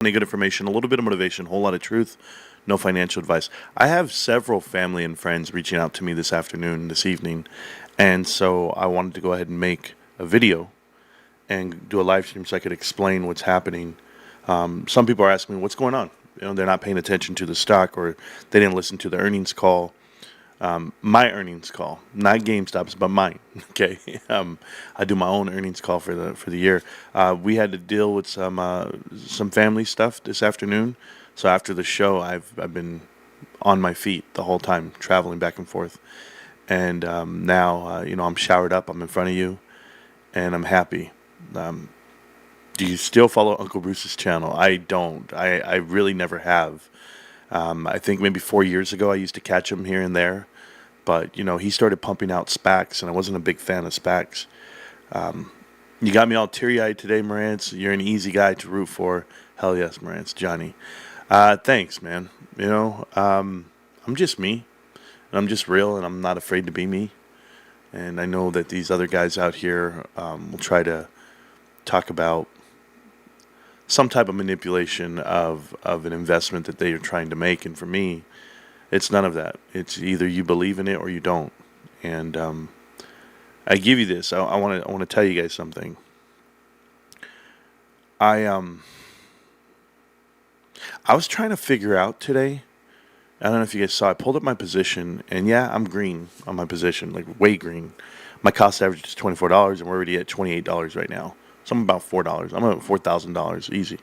Any good information, a little bit of motivation, a whole lot of truth, no financial advice. I have several family and friends reaching out to me this evening, and so I wanted to go ahead and make a video and do a live stream so I could explain what's happening. Some people are asking me what's going on. They're not paying attention to the stock, or they didn't listen to the earnings call. My earnings call, not GameStop's, but mine. Okay, I do my own earnings call for the year. We had to deal with some family stuff this afternoon, so after the show, I've been on my feet the whole time, traveling back and forth, and now I'm showered up. I'm in front of you, and I'm happy. Um, do you still follow Uncle Bruce's channel? I don't. I really never have. I think maybe 4 years ago I used to catch him here and there, but he started pumping out SPACs, and I wasn't a big fan of SPACs. Um, you got me all teary-eyed today, Marantz. You're an easy guy to root for. Hell yes, Marantz, Johnny. Thanks, man. I'm just me, and I'm just real, and I'm not afraid to be me. And I know that these other guys out here will try to talk about some type of manipulation of an investment that they are trying to make. And for me, it's none of that. It's either you believe in it or you don't. And I give you this. I want to tell you guys something. I was trying to figure out today. I don't know if you guys saw. I pulled up my position, and yeah, I'm green on my position, like way green. My cost average is $24, and we're already at $28 right now. So I'm about $4. I'm at $4,000 easy.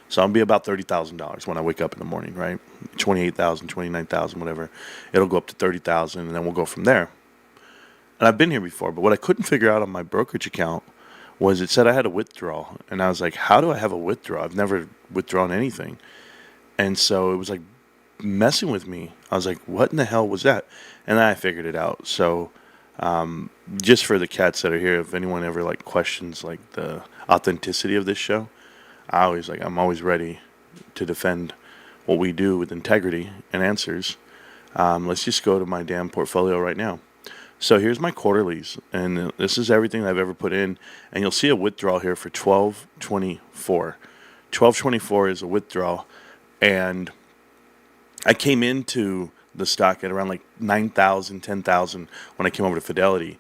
So I'll be about $30,000 when I wake up in the morning, right? 28,000, 29,000, whatever. It'll go up to 30,000, and then we'll go from there. And I've been here before, but what I couldn't figure out on my brokerage account was it said I had a withdrawal, and I was like, how do I have a withdrawal? I've never withdrawn anything. And so it was like messing with me. I was like, what in the hell was that? And then I figured it out. So just for the cats that are here, if anyone ever questions the authenticity of this show, I'm always ready to defend what we do with integrity and answers. Let's just go to my damn portfolio right now. So here's my quarterlies, and this is everything I've ever put in, and you'll see a withdrawal here for 1224. 1224 is a withdrawal, and I came into the stock at around 9,000, 10,000 when I came over to Fidelity.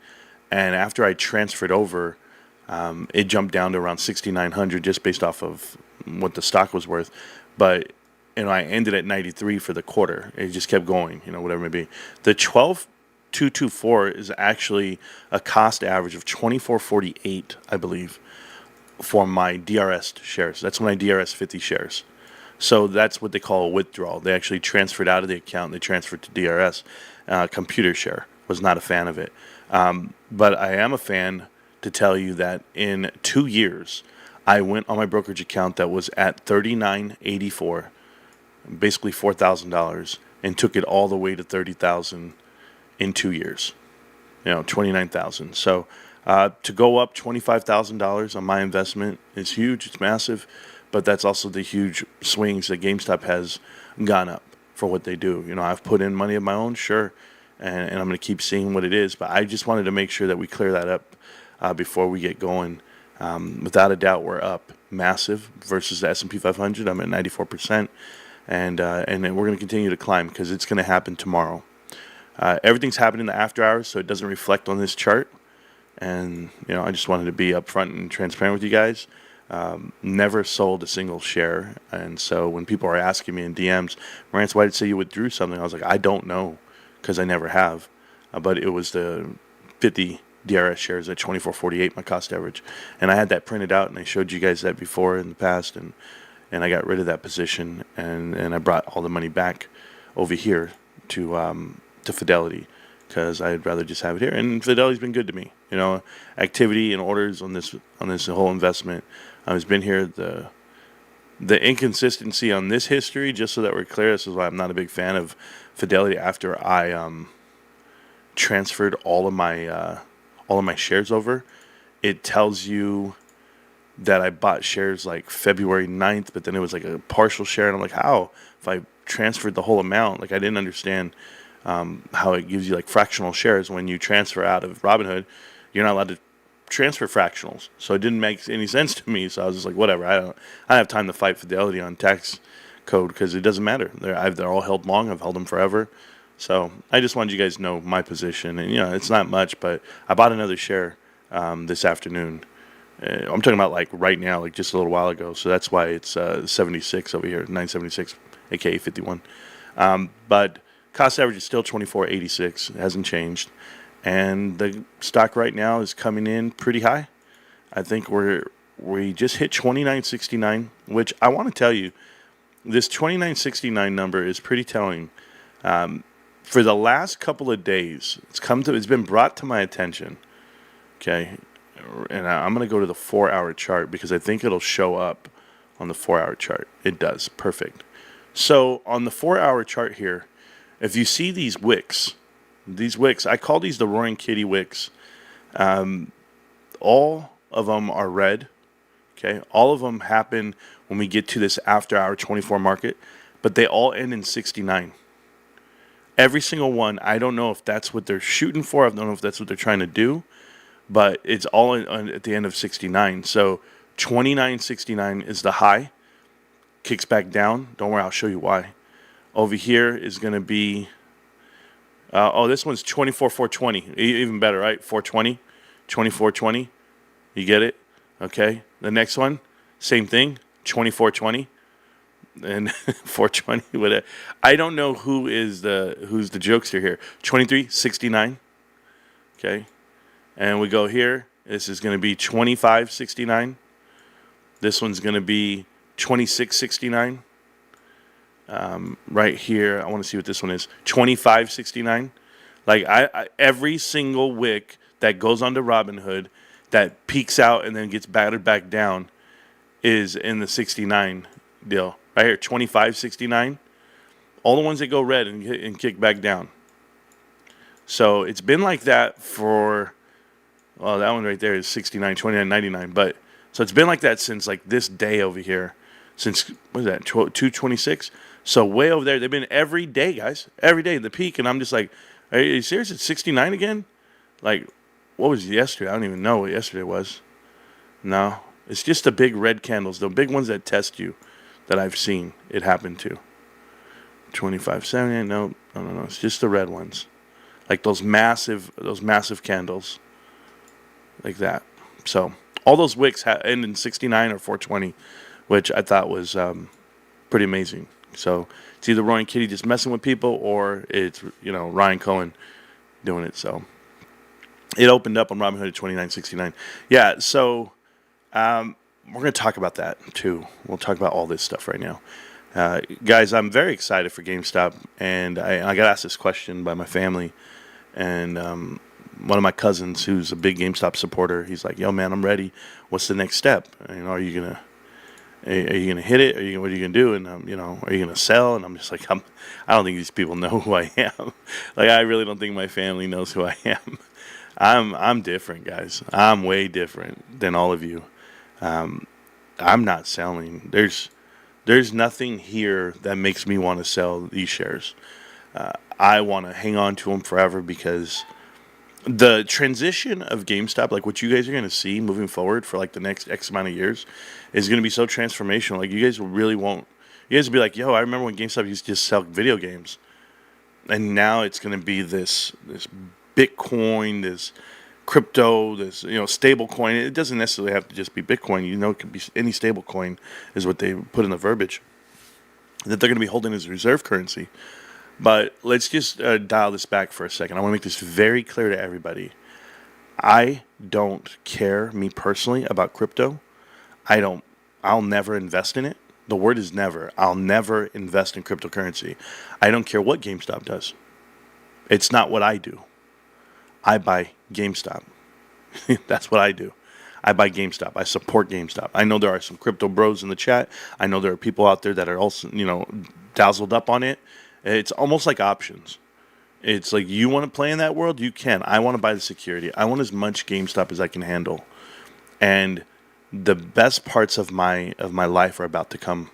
And after I transferred over, it jumped down to around 6,900 just based off of what the stock was worth. But, I ended at 93 for the quarter. It just kept going, whatever it may be. The 12,224 is actually a cost average of 24.48, I believe, for my DRS shares. That's my DRS 50 shares. So that's what they call a withdrawal. They actually transferred out of the account. They transferred to DRS. Computer share. Was not a fan of it. But I am a fan to tell you that in 2 years, I went on my brokerage account that was at $39.84, basically $4,000, and took it all the way to $30,000 in 2 years. 29,000. So to go up $25,000 on my investment is huge. It's massive. But that's also the huge swings that GameStop has gone up for what they do. I've put in money of my own, sure, and I'm going to keep seeing what it is. But I just wanted to make sure that we clear that up before we get going. Without a doubt, we're up massive versus the S&P 500. I'm at 94%, and then we're going to continue to climb because it's going to happen tomorrow. Everything's happening in the after hours, so it doesn't reflect on this chart. And I just wanted to be upfront and transparent with you guys. Never sold a single share, and so when people are asking me in DMs, Marantz, why did you say you withdrew something? I was like, I don't know, because I never have. But it was the 50 DRS shares at 24.48, my cost average, and I had that printed out, and I showed you guys that before in the past, and I got rid of that position, and I brought all the money back over here to Fidelity, because I'd rather just have it here. And Fidelity's been good to me. Activity and orders on this whole investment. It's been here. The inconsistency on this history, just so that we're clear, this is why I'm not a big fan of Fidelity. After I transferred all of my shares over, it tells you that I bought shares February 9th, but then it was a partial share, and I'm like, how? If I transferred the whole amount, I didn't understand how it gives you fractional shares when you transfer out of Robinhood. You're not allowed to transfer fractionals, so it didn't make any sense to me. So I was just like, whatever. I don't have time to fight Fidelity on tax code because it doesn't matter. They're all held long. I've held them forever. So I just wanted you guys to know my position, and it's not much, but I bought another share this afternoon. I'm talking about like right now, like just a little while ago. So that's why it's 76 over here, 976, aka 51. But cost average is still 24.86. It hasn't changed. And the stock right now is coming in pretty high. I think we just hit 29.69, which I want to tell you, this 29.69 number is pretty telling. For the last couple of days, it's been brought to my attention. Okay, and I'm going to go to the 4-hour chart because I think it'll show up on the 4-hour chart. It does. Perfect. So on the 4-hour chart here, if you see these wicks, I call these the Roaring Kitty wicks. All of them are red. Okay, all of them happen when we get to this after-hour 24 market, but they all end in 69. Every single one. I don't know if that's what they're shooting for. I don't know if that's what they're trying to do. But it's all at the end of 69. So 29.69 is the high. Kicks back down. Don't worry, I'll show you why. Over here is going to be... this one's 24.420. Even better, right? 420. 24.20. You get it? Okay. The next one, same thing. 24.20. And 420. Whatever. I don't know who's the jokester here. 23.69. Okay. And we go here. This is going to be 25.69. This one's going to be 26.69. Right here, I want to see what this one is. 25.69. Like I every single wick that goes onto Robinhood that peaks out and then gets battered back down is in the 69 deal. Right here, 25.69. All the ones that go red and kick back down. So it's been like that for... Well, that one right there is 69, 29.99. But so it's been like that since like this day over here. Since, what is that, 226? So way over there. They've been every day, guys. Every day, the peak. And I'm just like, are you serious? It's 69 again? Like, what was yesterday? I don't even know what yesterday was. No. It's just the big red candles. The big ones that test you that I've seen it happen to. 25.70. No. It's just the red ones. Like those massive candles. Like that. So all those wicks end in 69 or 420, which I thought was pretty amazing. So it's either Roaring Kitty just messing with people or it's, Ryan Cohen doing it. So it opened up on Robinhood at 29.69. Yeah, so we're going to talk about that too. We'll talk about all this stuff right now. Guys, I'm very excited for GameStop, and I got asked this question by my family, and one of my cousins who's a big GameStop supporter, he's like, "Yo, man, I'm ready. What's the next step? Are you gonna hit it? What are you gonna do? And are you gonna sell?" And I'm just like, I don't think these people know who I am. Like, I really don't think my family knows who I am. I'm different, guys. I'm way different than all of you. I'm not selling. There's nothing here that makes me want to sell these shares. I want to hang on to them forever because the transition of GameStop, like what you guys are going to see moving forward for like the next X amount of years, is going to be so transformational. Like, you guys really won't. You guys will be like, "Yo, I remember when GameStop used to just sell video games," and now it's going to be this Bitcoin, this crypto, this stable coin. It doesn't necessarily have to just be Bitcoin. It could be any stable coin, is what they put in the verbiage that they're going to be holding as reserve currency. But let's just dial this back for a second. I want to make this very clear to everybody. I don't care, me personally, about crypto. I'll never invest in it. The word is never. I'll never invest in cryptocurrency. I don't care what GameStop does. It's not what I do. I buy GameStop. That's what I do. I buy GameStop. I support GameStop. I know there are some crypto bros in the chat. I know there are people out there that are also, dazzled up on it. It's almost like options. It's like, you want to play in that world? You can. I want to buy the security. I want as much GameStop as I can handle. And the best parts of my life are about to come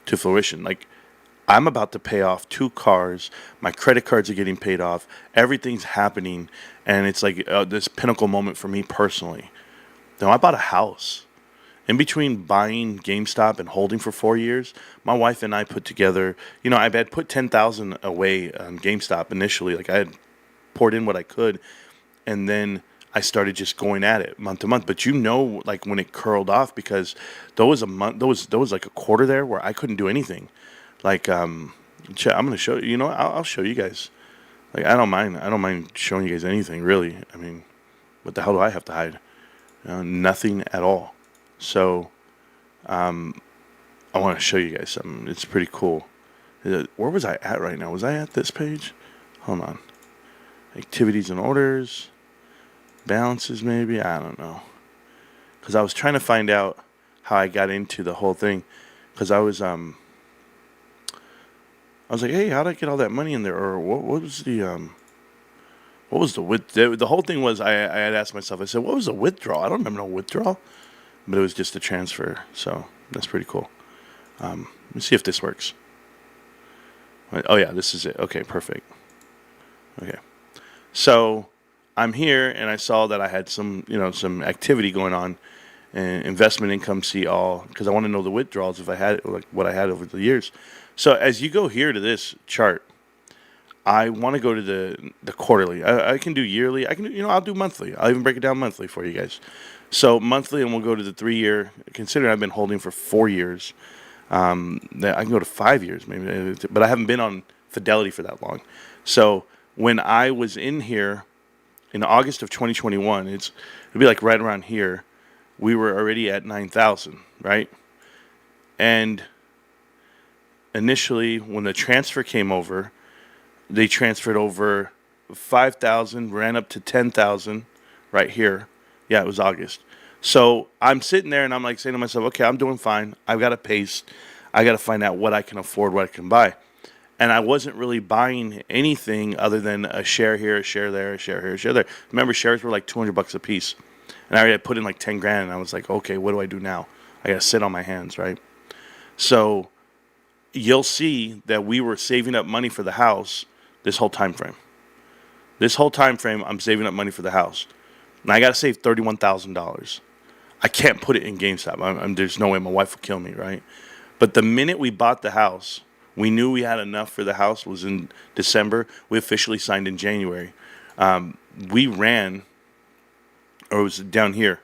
to fruition. Like, I'm about to pay off 2 cars. My credit cards are getting paid off. Everything's happening, and it's like this pinnacle moment for me personally. Now I bought a house. In between buying GameStop and holding for 4 years, my wife and I put together. I had put 10,000 away on GameStop initially. Like I had poured in what I could, and then I started just going at it month to month. But like when it curled off, because there was a month, there was like a quarter there where I couldn't do anything. Like I'm gonna show you. I'll show you guys. Like I don't mind showing you guys anything really. I mean, what the hell do I have to hide? Nothing at all. So I want to show you guys something. It's pretty cool. Where was I at right now? Was I at this page? Hold on. Activities and orders. Balances maybe? I don't know. Because I was trying to find out how I got into the whole thing. Because I was like, hey, how did I get all that money in there? Or what was the whole thing was I had asked myself, I said, what was the withdrawal? I don't remember no withdrawal. But it was just a transfer. So that's pretty cool. Let me see if this works. Oh yeah, this is it. Okay, perfect. Okay. So I'm here and I saw that I had some activity going on, and investment income, see all, because I want to know the withdrawals if I had like what I had over the years. So as you go here to this chart, I want to go to the quarterly. I can do yearly. I can do, I'll do monthly. I'll even break it down monthly for you guys. So monthly, and we'll go to the 3 year. Considering I've been holding for 4 years, I can go to 5 years maybe, but I haven't been on Fidelity for that long. So when I was in here in August of 2021, it'd be like right around here. We were already at 9,000, right? And initially, when the transfer came over, they transferred over 5,000, ran up to 10,000 right here. Yeah, it was August. So I'm sitting there and I'm like saying to myself, okay, I'm doing fine. I've got a pace. I got to find out what I can afford, what I can buy. And I wasn't really buying anything other than a share here, a share there, a share here, a share there. Remember, shares were like $200 a piece. And I already had put in like 10 grand, and I was like, okay, what do I do now? I got to sit on my hands, right? So you'll see that we were saving up money for the house this whole time frame. This whole time frame, I'm saving up money for the house. And I got to save $31,000. I can't put it in GameStop. There's no way, my wife would kill me, right? But the minute we bought the house, we knew we had enough for the house. It was in December. We officially signed in January. We ran, or it was down here.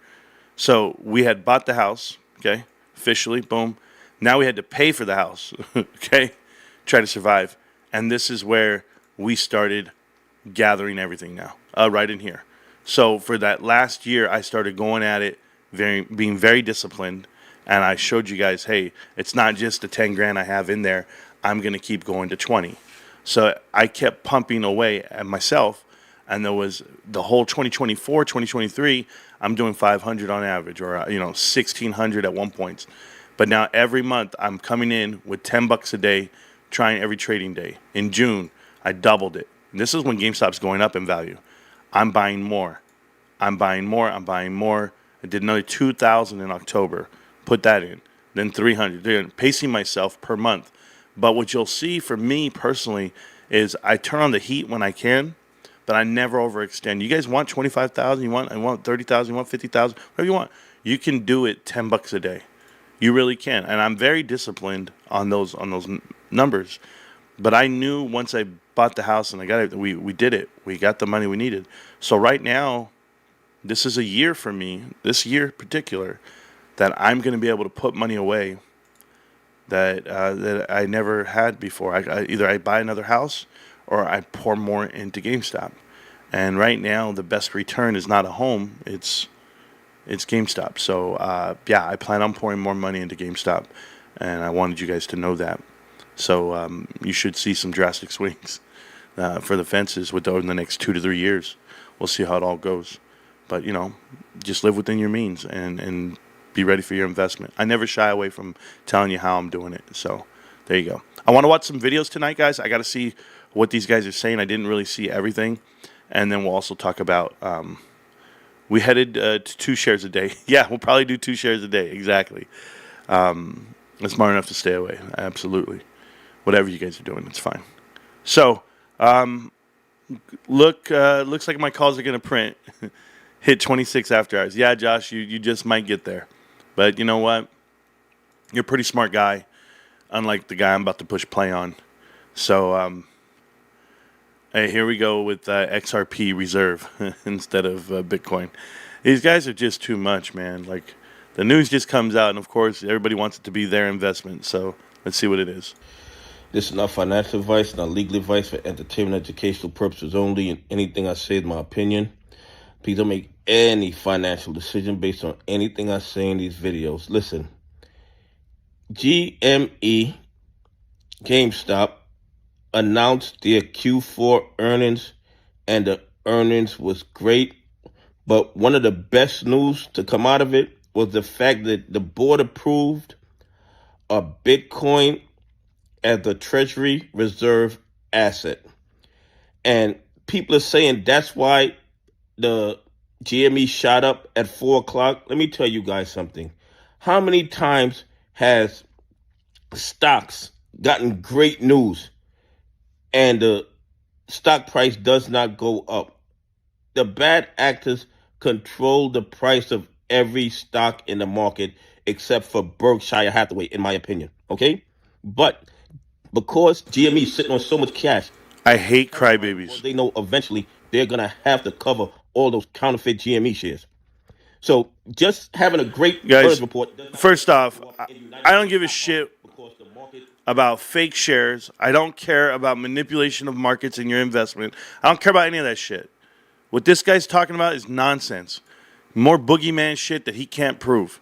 So we had bought the house, okay, officially, boom. Now we had to pay for the house, okay, try to survive. And this is where we started gathering everything now, right in here. So for that last year, I started going at it, being very disciplined. And I showed you guys, hey, it's not just the 10 grand I have in there. I'm going to keep going to 20. So I kept pumping away at myself. And there was the whole 2024, 2023, I'm doing 500 on average, or 1,600 at one point. But now every month I'm coming in with $10 a day, trying every trading day. In June, I doubled it. And this is when GameStop's going up in value. I'm buying more. I'm buying more. I'm buying more. I did another 2,000 in October. Put that in. Then 300. Pacing myself per month. But what you'll see for me personally is I turn on the heat when I can, but I never overextend. You guys want 25,000? I want 30,000? You want 50,000? Whatever you want. You can do it $10 a day. You really can. And I'm very disciplined on those numbers. But I knew once I bought the house and I got it, we did it. We got the money we needed. So right now, this is a year for me, this year in particular, that I'm going to be able to put money away that I never had before. Either I buy another house or I pour more into GameStop. And right now, the best return is not a home; it's GameStop. So I plan on pouring more money into GameStop, and I wanted you guys to know that. So you should see some drastic swings for the fences within the next 2 to 3 years. We'll see how it all goes. But just live within your means and be ready for your investment. I never shy away from telling you how I'm doing it. So there you go. I want to watch some videos tonight, guys. I got to see what these guys are saying. I didn't really see everything. And then we'll also talk about, we headed to 2 shares a day. Yeah, we'll probably do 2 shares a day. Exactly. I'm smart enough to stay away. Absolutely. Whatever you guys are doing, it's fine. So, looks like my calls are going to print. Hit 26 after hours. Yeah, Josh, you just might get there. But you know what? You're a pretty smart guy, unlike the guy I'm about to push play on. So, hey, here we go with XRP reserve instead of Bitcoin. These guys are just too much, man. Like, the news just comes out, and of course, everybody wants it to be their investment. So, let's see what it is. This is not financial advice, not legal advice, for entertainment, educational purposes only, and anything I say is my opinion. Please don't make any financial decision based on anything I say in these videos. Listen, GME, GameStop, announced their Q4 earnings, and the earnings was great. But one of the best news to come out of it was the fact that the board approved a Bitcoin as the Treasury Reserve asset. And people are saying that's why the GME shot up at 4 o'clock. Let me tell you guys something. How many times has stocks gotten great news and the stock price does not go up? The bad actors control the price of every stock in the market except for Berkshire Hathaway, in my opinion. Okay? But because GME is sitting on so much cash, I hate crybabies. they know eventually they're going to have to cover all those counterfeit GME shares. So just having a great Guys, report. First off, I don't give a shit about fake shares. I don't care about manipulation of markets in your investment. I don't care about any of that shit. What this guy's talking about is nonsense. More boogeyman shit that he can't prove.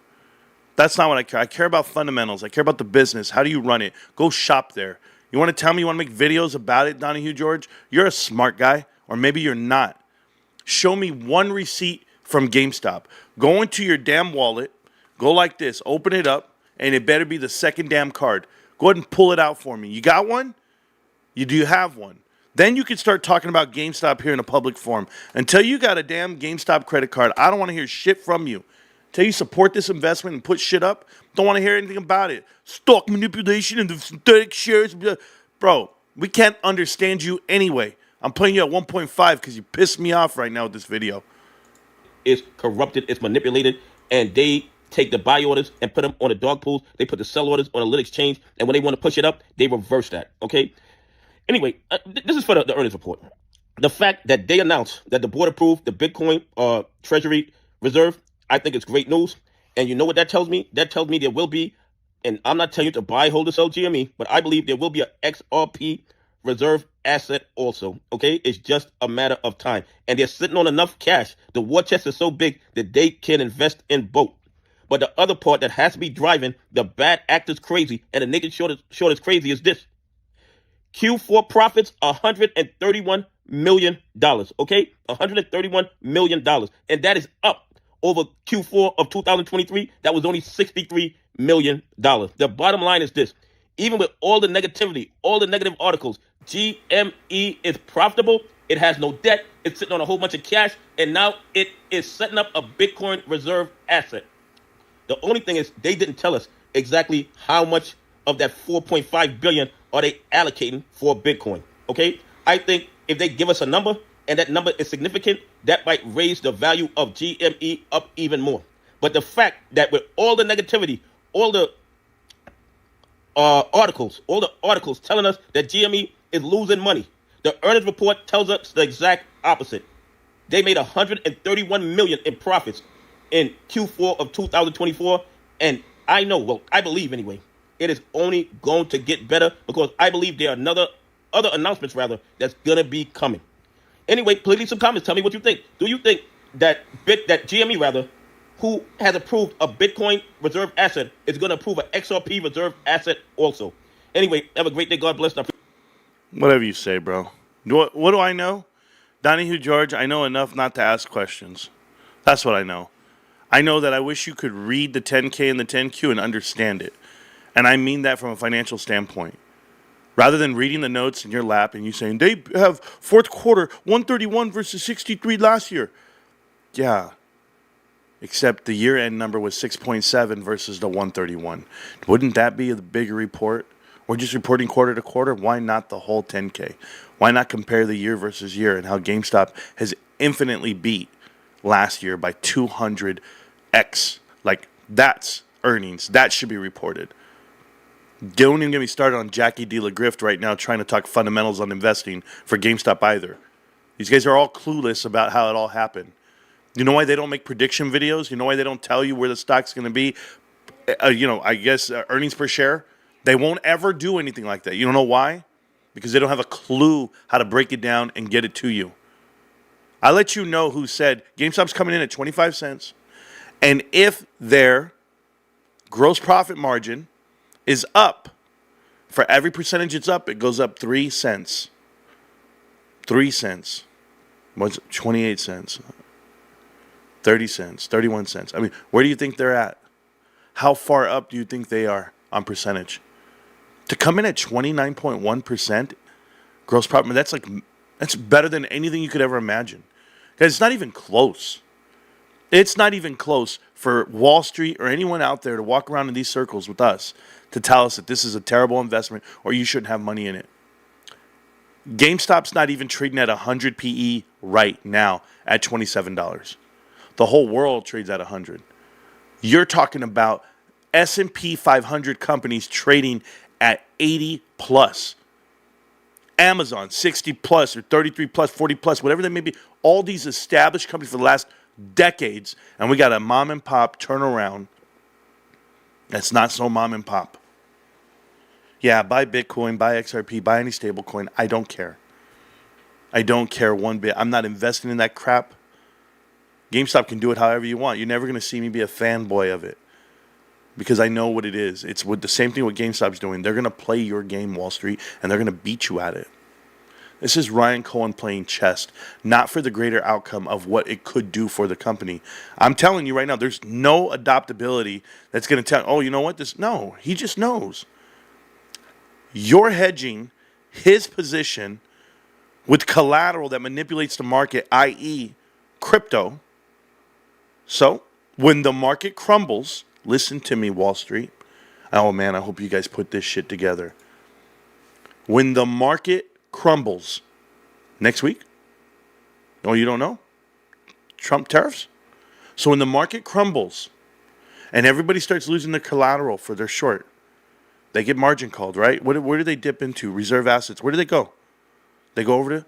That's not what I care. I care about fundamentals. I care about the business. How do you run it? Go shop there. You want to tell me you want to make videos about it, Donahue George? You're a smart guy, or maybe you're not. Show me one receipt from GameStop. Go into your damn wallet. Go like this. Open it up, and it better be the second damn card. Go ahead and pull it out for me. You got one? You do have one. Then you can start talking about GameStop here in a public forum. Until you got a damn GameStop credit card, I don't want to hear shit from you. Until you support this investment and put shit up, don't want to hear anything about it. Stock manipulation and the synthetic shares. Bro, we can't understand you anyway. I'm putting you at 1.5 because you pissed me off right now with this video. It's corrupted, it's manipulated, and they take the buy orders and put them on the dog pools. They put the sell orders on a lit exchange, and when they want to push it up, they reverse that, okay? Anyway, this is for the earnings report. The fact that they announced that the board approved the Bitcoin Treasury Reserve, I think it's great news. And you know what that tells me? That tells me there will be, and I'm not telling you to buy, hold, or sell GME, but I believe there will be an XRP reserve asset also, okay? It's just a matter of time. And they're sitting on enough cash. The war chest is so big that they can invest in both. But the other part that has to be driving the bad actors crazy and the naked short is crazy is this. Q4 profits, $131 million, okay? $131 million. And that is up over Q4 of 2023. That was only $63 million. The bottom line is this. Even with all the negativity, all the negative articles, GME is profitable. It has no debt. It's sitting on a whole bunch of cash. And now it is setting up a Bitcoin reserve asset. The only thing is they didn't tell us exactly how much of that 4.5 billion are they allocating for Bitcoin, okay? I think if they give us a number and that number is significant, that might raise the value of GME up even more. But the fact that with all the negativity, all the articles telling us that GME is losing money, the earnings report tells us the exact opposite. They made $131 million in profits in Q4 of 2024, and I believe anyway, it is only going to get better because I believe there are other announcements that's gonna be coming. Anyway, please leave some comments. Tell me what you think. Do you think that GME who has approved a Bitcoin reserve asset, is gonna approve an XRP reserve asset also? Anyway, have a great day. God bless. Whatever you say, bro. What do I know? Donahue George, I know enough not to ask questions. That's what I know. I know that I wish you could read the 10K and the 10Q and understand it. And I mean that from a financial standpoint. Rather than reading the notes in your lap and you saying, they have fourth quarter 131 versus 63 last year. Yeah. Except the year-end number was 6.7 versus the 131. Wouldn't that be a bigger report? We're just reporting quarter to quarter. Why not the whole 10K? Why not compare the year versus year and how GameStop has infinitely beat last year by 200x? Like, that's earnings. That should be reported. Don't even get me started on Jackie De La Grift right now trying to talk fundamentals on investing for GameStop either. These guys are all clueless about how it all happened. You know why they don't make prediction videos? You know why they don't tell you where the stock's going to be? I guess earnings per share. They won't ever do anything like that. You don't know why? Because they don't have a clue how to break it down and get it to you. I let you know who said GameStop's coming in at 25 cents. And if their gross profit margin is up, for every percentage it's up, it goes up 3 cents. 3 cents. What's it? 28 cents. 30 cents. 31 cents. I mean, where do you think they're at? How far up do you think they are on percentage? To come in at 29.1% gross profit, that's better than anything you could ever imagine. Guys, it's not even close. It's not even close for Wall Street or anyone out there to walk around in these circles with us to tell us that this is a terrible investment or you shouldn't have money in it. GameStop's not even trading at 100 PE right now at $27. The whole world trades at 100. You're talking about S&P 500 companies trading at 80 plus. Amazon 60 plus or 33 plus, 40 plus, whatever they may be. All these established companies for the last decades, and we got a mom and pop turnaround that's not so mom and pop. Yeah, buy Bitcoin, buy XRP, buy any stable coin. I don't care. I don't care one bit. I'm not investing in that crap. GameStop can do it however you want. You're never going to see me be a fanboy of it because I know what it is. It's the same thing what GameStop's doing. They're going to play your game, Wall Street, and they're going to beat you at it. This is Ryan Cohen playing chess, not for the greater outcome of what it could do for the company. I'm telling you right now, there's no adaptability that's going to tell, oh, you know what? No, he just knows. You're hedging his position with collateral that manipulates the market, i.e., crypto. So when the market crumbles, listen to me, Wall Street. Oh, man, I hope you guys put this shit together. When the market crumbles next week, oh, you don't know? Trump tariffs? So when the market crumbles and everybody starts losing their collateral for their short, they get margin called, right? Where do they dip into? Reserve assets. Where do they go? They go over to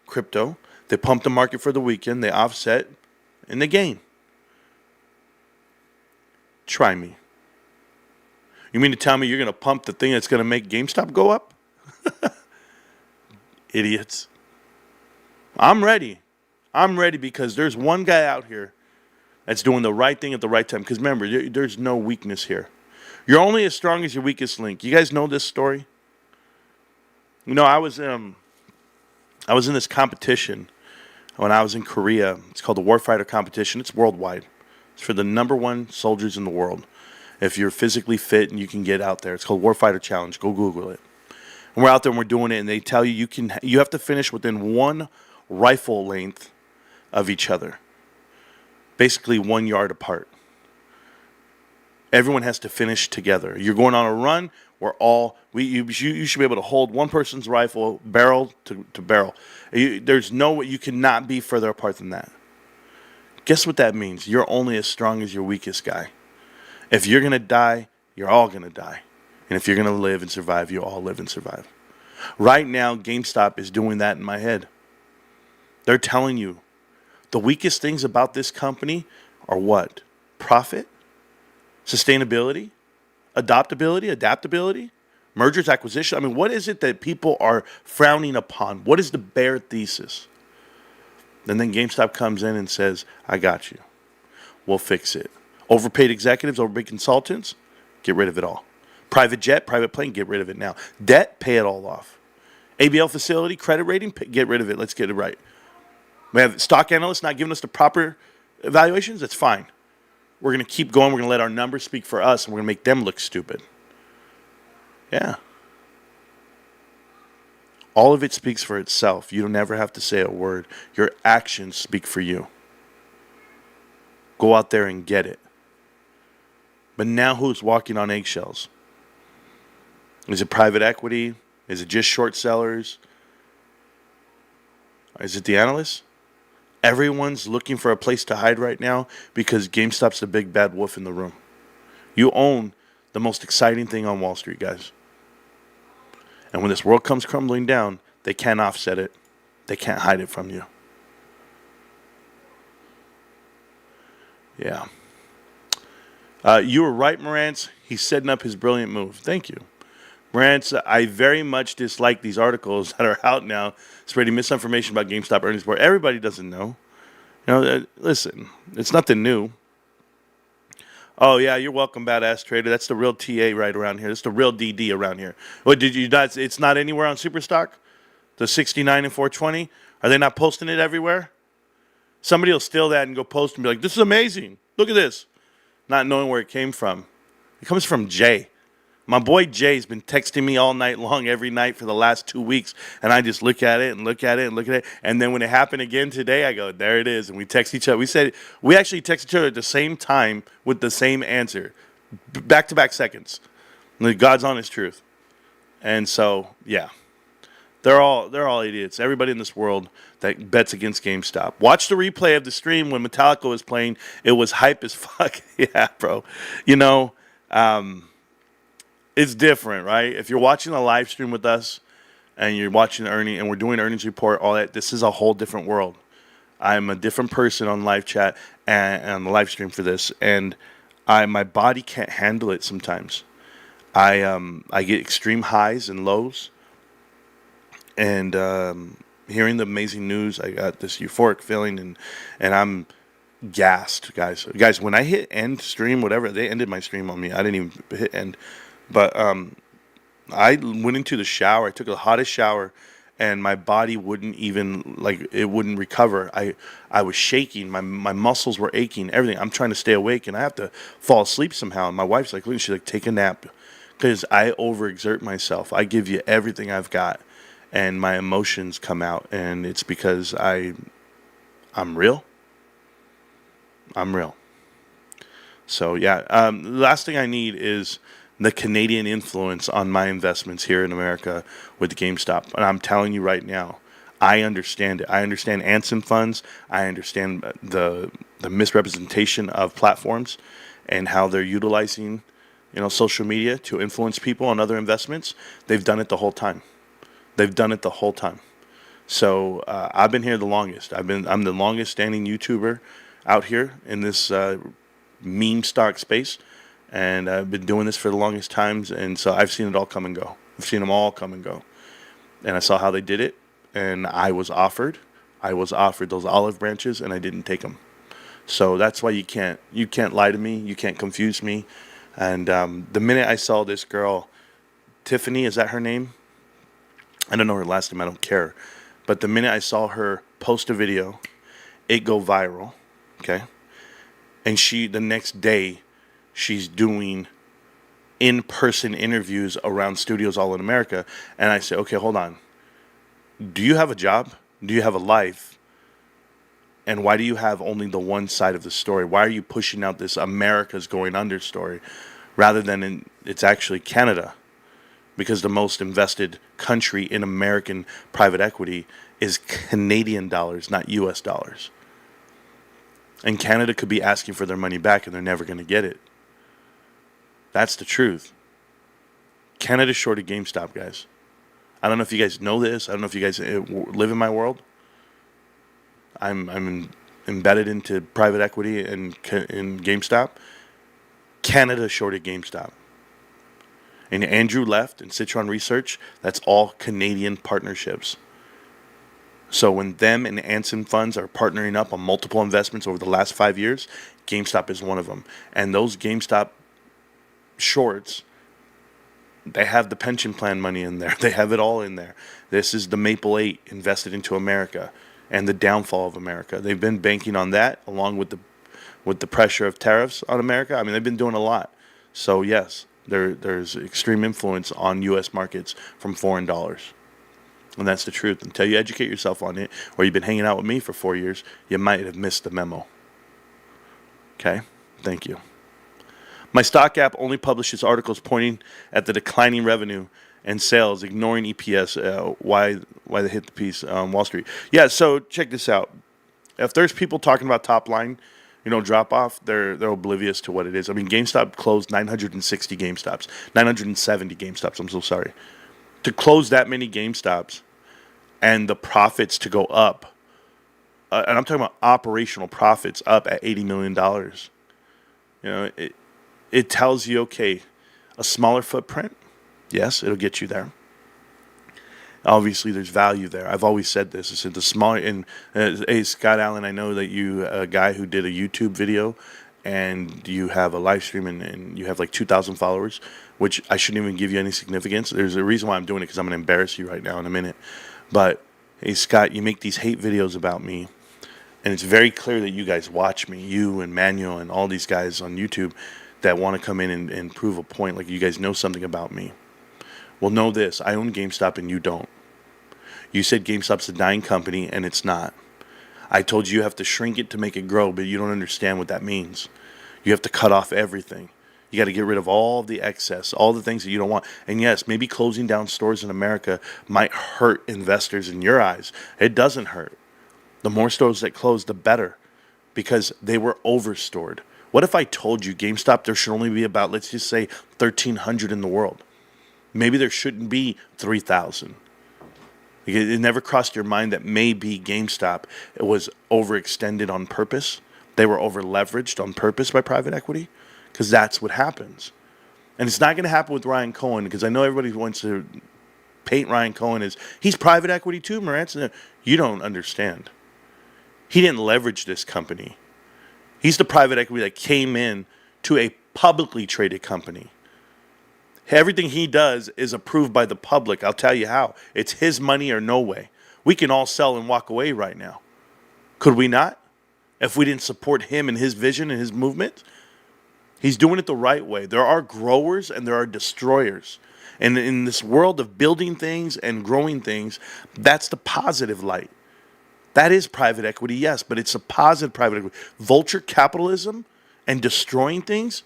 crypto. They pump the market for the weekend. They offset, and they gain. Try me. You mean to tell me you're going to pump the thing that's going to make GameStop go up? Idiots. I'm ready. I'm ready because there's one guy out here that's doing the right thing at the right time. Because remember, there's no weakness here. You're only as strong as your weakest link. You guys know this story? You know, I was in this competition when I was in Korea. It's called the Warfighter Competition. It's worldwide. It's for the #1 soldiers in the world. If you're physically fit and you can get out there, it's called Warfighter Challenge. Go Google it. And we're out there and we're doing it, and they tell you you have to finish within 1 rifle length of each other, basically 1 yard apart. Everyone has to finish together. You're going on a run. You should be able to hold one person's rifle barrel to barrel. You cannot be further apart than that. Guess what that means? You're only as strong as your weakest guy. If you're going to die, you're all going to die. And if you're going to live and survive, you'll all live and survive. Right now, GameStop is doing that in my head. They're telling you the weakest things about this company are what? Profit? Sustainability? Adaptability? Mergers, acquisition? I mean, what is it that people are frowning upon? What is the bare thesis? And then GameStop comes in and says, I got you. We'll fix it. Overpaid executives, overpaid consultants, get rid of it all. Private jet, private plane, get rid of it now. Debt, pay it all off. ABL facility, credit rating, get rid of it. Let's get it right. We have stock analysts not giving us the proper evaluations. That's fine. We're going to keep going. We're going to let our numbers speak for us, and we're going to make them look stupid. Yeah. All of it speaks for itself. You don't ever have to say a word. Your actions speak for you. Go out there and get it. But now who's walking on eggshells? Is it private equity? Is it just short sellers? Is it the analysts? Everyone's looking for a place to hide right now because GameStop's the big bad wolf in the room. You own the most exciting thing on Wall Street, guys. And when this world comes crumbling down, they can't offset it. They can't hide it from you. Yeah. You were right, Marantz. He's setting up his brilliant move. Thank you. Marantz, I very much dislike these articles that are out now spreading misinformation about GameStop earnings report. Everybody doesn't know. Listen, it's nothing new. Oh, yeah, you're welcome, badass trader. That's the real TA right around here. That's the real DD around here. What, did you not? It's not anywhere on Superstock? The 69 and 420? Are they not posting it everywhere? Somebody will steal that and go post and be like, this is amazing. Look at this. Not knowing where it came from. It comes from Jay. My boy Jay's been texting me all night long, every night for the last 2 weeks, and I just look at it and look at it and look at it. And then when it happened again today, I go, there it is. And we text each other. We actually text each other at the same time with the same answer, back-to-back seconds. God's honest truth. And so, yeah. They're all idiots. Everybody in this world that bets against GameStop. Watch the replay of the stream when Metallica was playing. It was hype as fuck. Yeah, bro. It's different, right? If you're watching a live stream with us and you're watching the earning and we're doing earnings report, all that, this is a whole different world. I'm a different person on live chat and on the live stream for this, and my body can't handle it sometimes. I get extreme highs and lows, and hearing the amazing news, I got this euphoric feeling, and I'm gassed, guys. Guys, when I hit end stream, whatever, they ended my stream on me. I didn't even hit end. But I went into the shower. I took the hottest shower, and my body wouldn't even, it wouldn't recover. I was shaking. My muscles were aching, everything. I'm trying to stay awake, and I have to fall asleep somehow. And my wife's like, look, she's like, take a nap. Because I overexert myself. I give you everything I've got, and my emotions come out. And it's because I'm real. I'm real. So, yeah. The last thing I need is the Canadian influence on my investments here in America with GameStop. And I'm telling you right now, I understand it. I understand Anson funds. I understand the misrepresentation of platforms and how they're utilizing, social media to influence people on other investments. They've done it the whole time. So I've been here the longest. I'm the longest standing YouTuber out here in this meme stock space. And I've been doing this for the longest times, and so I've seen it all come and go. I've seen them all come and go. And I saw how they did it, and I was offered those olive branches, and I didn't take them. So that's why you can't lie to me. You can't confuse me. And the minute I saw this girl, Tiffany, is that her name? I don't know her last name. I don't care. But the minute I saw her post a video, it go viral, okay? And the next day, she's doing in-person interviews around studios all in America. And I say, okay, hold on. Do you have a job? Do you have a life? And why do you have only the one side of the story? Why are you pushing out this America's going under story rather than it's actually Canada? Because the most invested country in American private equity is Canadian dollars, not U.S. dollars. And Canada could be asking for their money back, and they're never going to get it. That's the truth. Canada shorted GameStop, guys. I don't know if you guys know this. I don't know if you guys live in my world. I'm embedded into private equity in GameStop. Canada shorted GameStop. And Andrew left, and Citron Research, that's all Canadian partnerships. So when them and Anson funds are partnering up on multiple investments over the last 5 years, GameStop is one of them. And those GameStop shorts, they have the pension plan money in there. They have it all in there. This is the Maple 8 invested into America and the downfall of America. They've been banking on that along with the pressure of tariffs on America. I mean, they've been doing a lot. So yes, there's extreme influence on U.S. markets from foreign dollars. And that's the truth. Until you educate yourself on it, or you've been hanging out with me for 4 years, you might have missed the memo. Okay? Thank you. My stock app only publishes articles pointing at the declining revenue and sales, ignoring EPS. Why they hit the piece on Wall Street? Yeah. So check this out. If there's people talking about top line, drop off, they're oblivious to what it is. I mean, GameStop closed 960 GameStops, 970 GameStops. I'm so sorry. To close that many GameStops and the profits to go up, and I'm talking about operational profits up at $80 million. It tells you, okay, a smaller footprint, yes, it'll get you there. Obviously, there's value there. I've always said this. I said the smaller, and hey, Scott Allen, I know that you, a guy who did a YouTube video, and you have a live stream, and you have like 2,000 followers, which I shouldn't even give you any significance. There's a reason why I'm doing it, because I'm going to embarrass you right now in a minute. But, hey, Scott, you make these hate videos about me, and it's very clear that you guys watch me, you and Manuel and all these guys on YouTube that want to come in and prove a point, like you guys know something about me. Well, know this. I own GameStop, and you don't. You said GameStop's a dying company, and it's not. I told you have to shrink it to make it grow, but you don't understand what that means. You have to cut off everything. You got to get rid of all the excess, all the things that you don't want. And yes, maybe closing down stores in America might hurt investors in your eyes. It doesn't hurt. The more stores that close, the better, because they were overstored. What if I told you GameStop, there should only be about, let's just say, 1,300 in the world? Maybe there shouldn't be 3,000. It never crossed your mind that maybe GameStop was overextended on purpose. They were over-leveraged on purpose by private equity, because that's what happens. And it's not going to happen with Ryan Cohen, because I know everybody wants to paint Ryan Cohen as, he's private equity too, Marantz. You don't understand. He didn't leverage this company. He's the private equity that came in to a publicly traded company. Everything he does is approved by the public. I'll tell you how. It's his money or no way. We can all sell and walk away right now. Could we not? If we didn't support him and his vision and his movement? He's doing it the right way. There are growers and there are destroyers. And in this world of building things and growing things, that's the positive light. That is private equity, yes, but it's a positive private equity. Vulture capitalism and destroying things?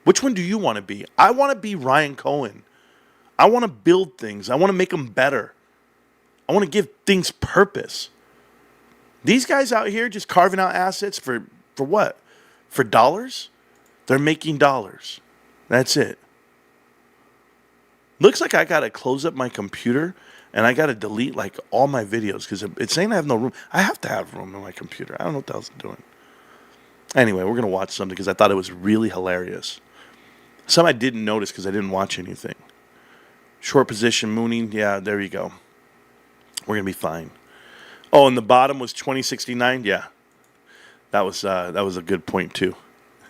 Which one do you want to be? I want to be Ryan Cohen. I want to build things. I want to make them better. I want to give things purpose. These guys out here just carving out assets for what? For dollars? They're making dollars. That's it. Looks like I got to close up my computer and I got to delete like all my videos because it's saying I have no room. I have to have room in my computer. I don't know what the hell's I'm doing. Anyway, we're going to watch something because I thought it was really hilarious. Some I didn't notice because I didn't watch anything. Short position mooning. Yeah, there you go. We're going to be fine. Oh, and the bottom was 2069. Yeah. That was a good point too,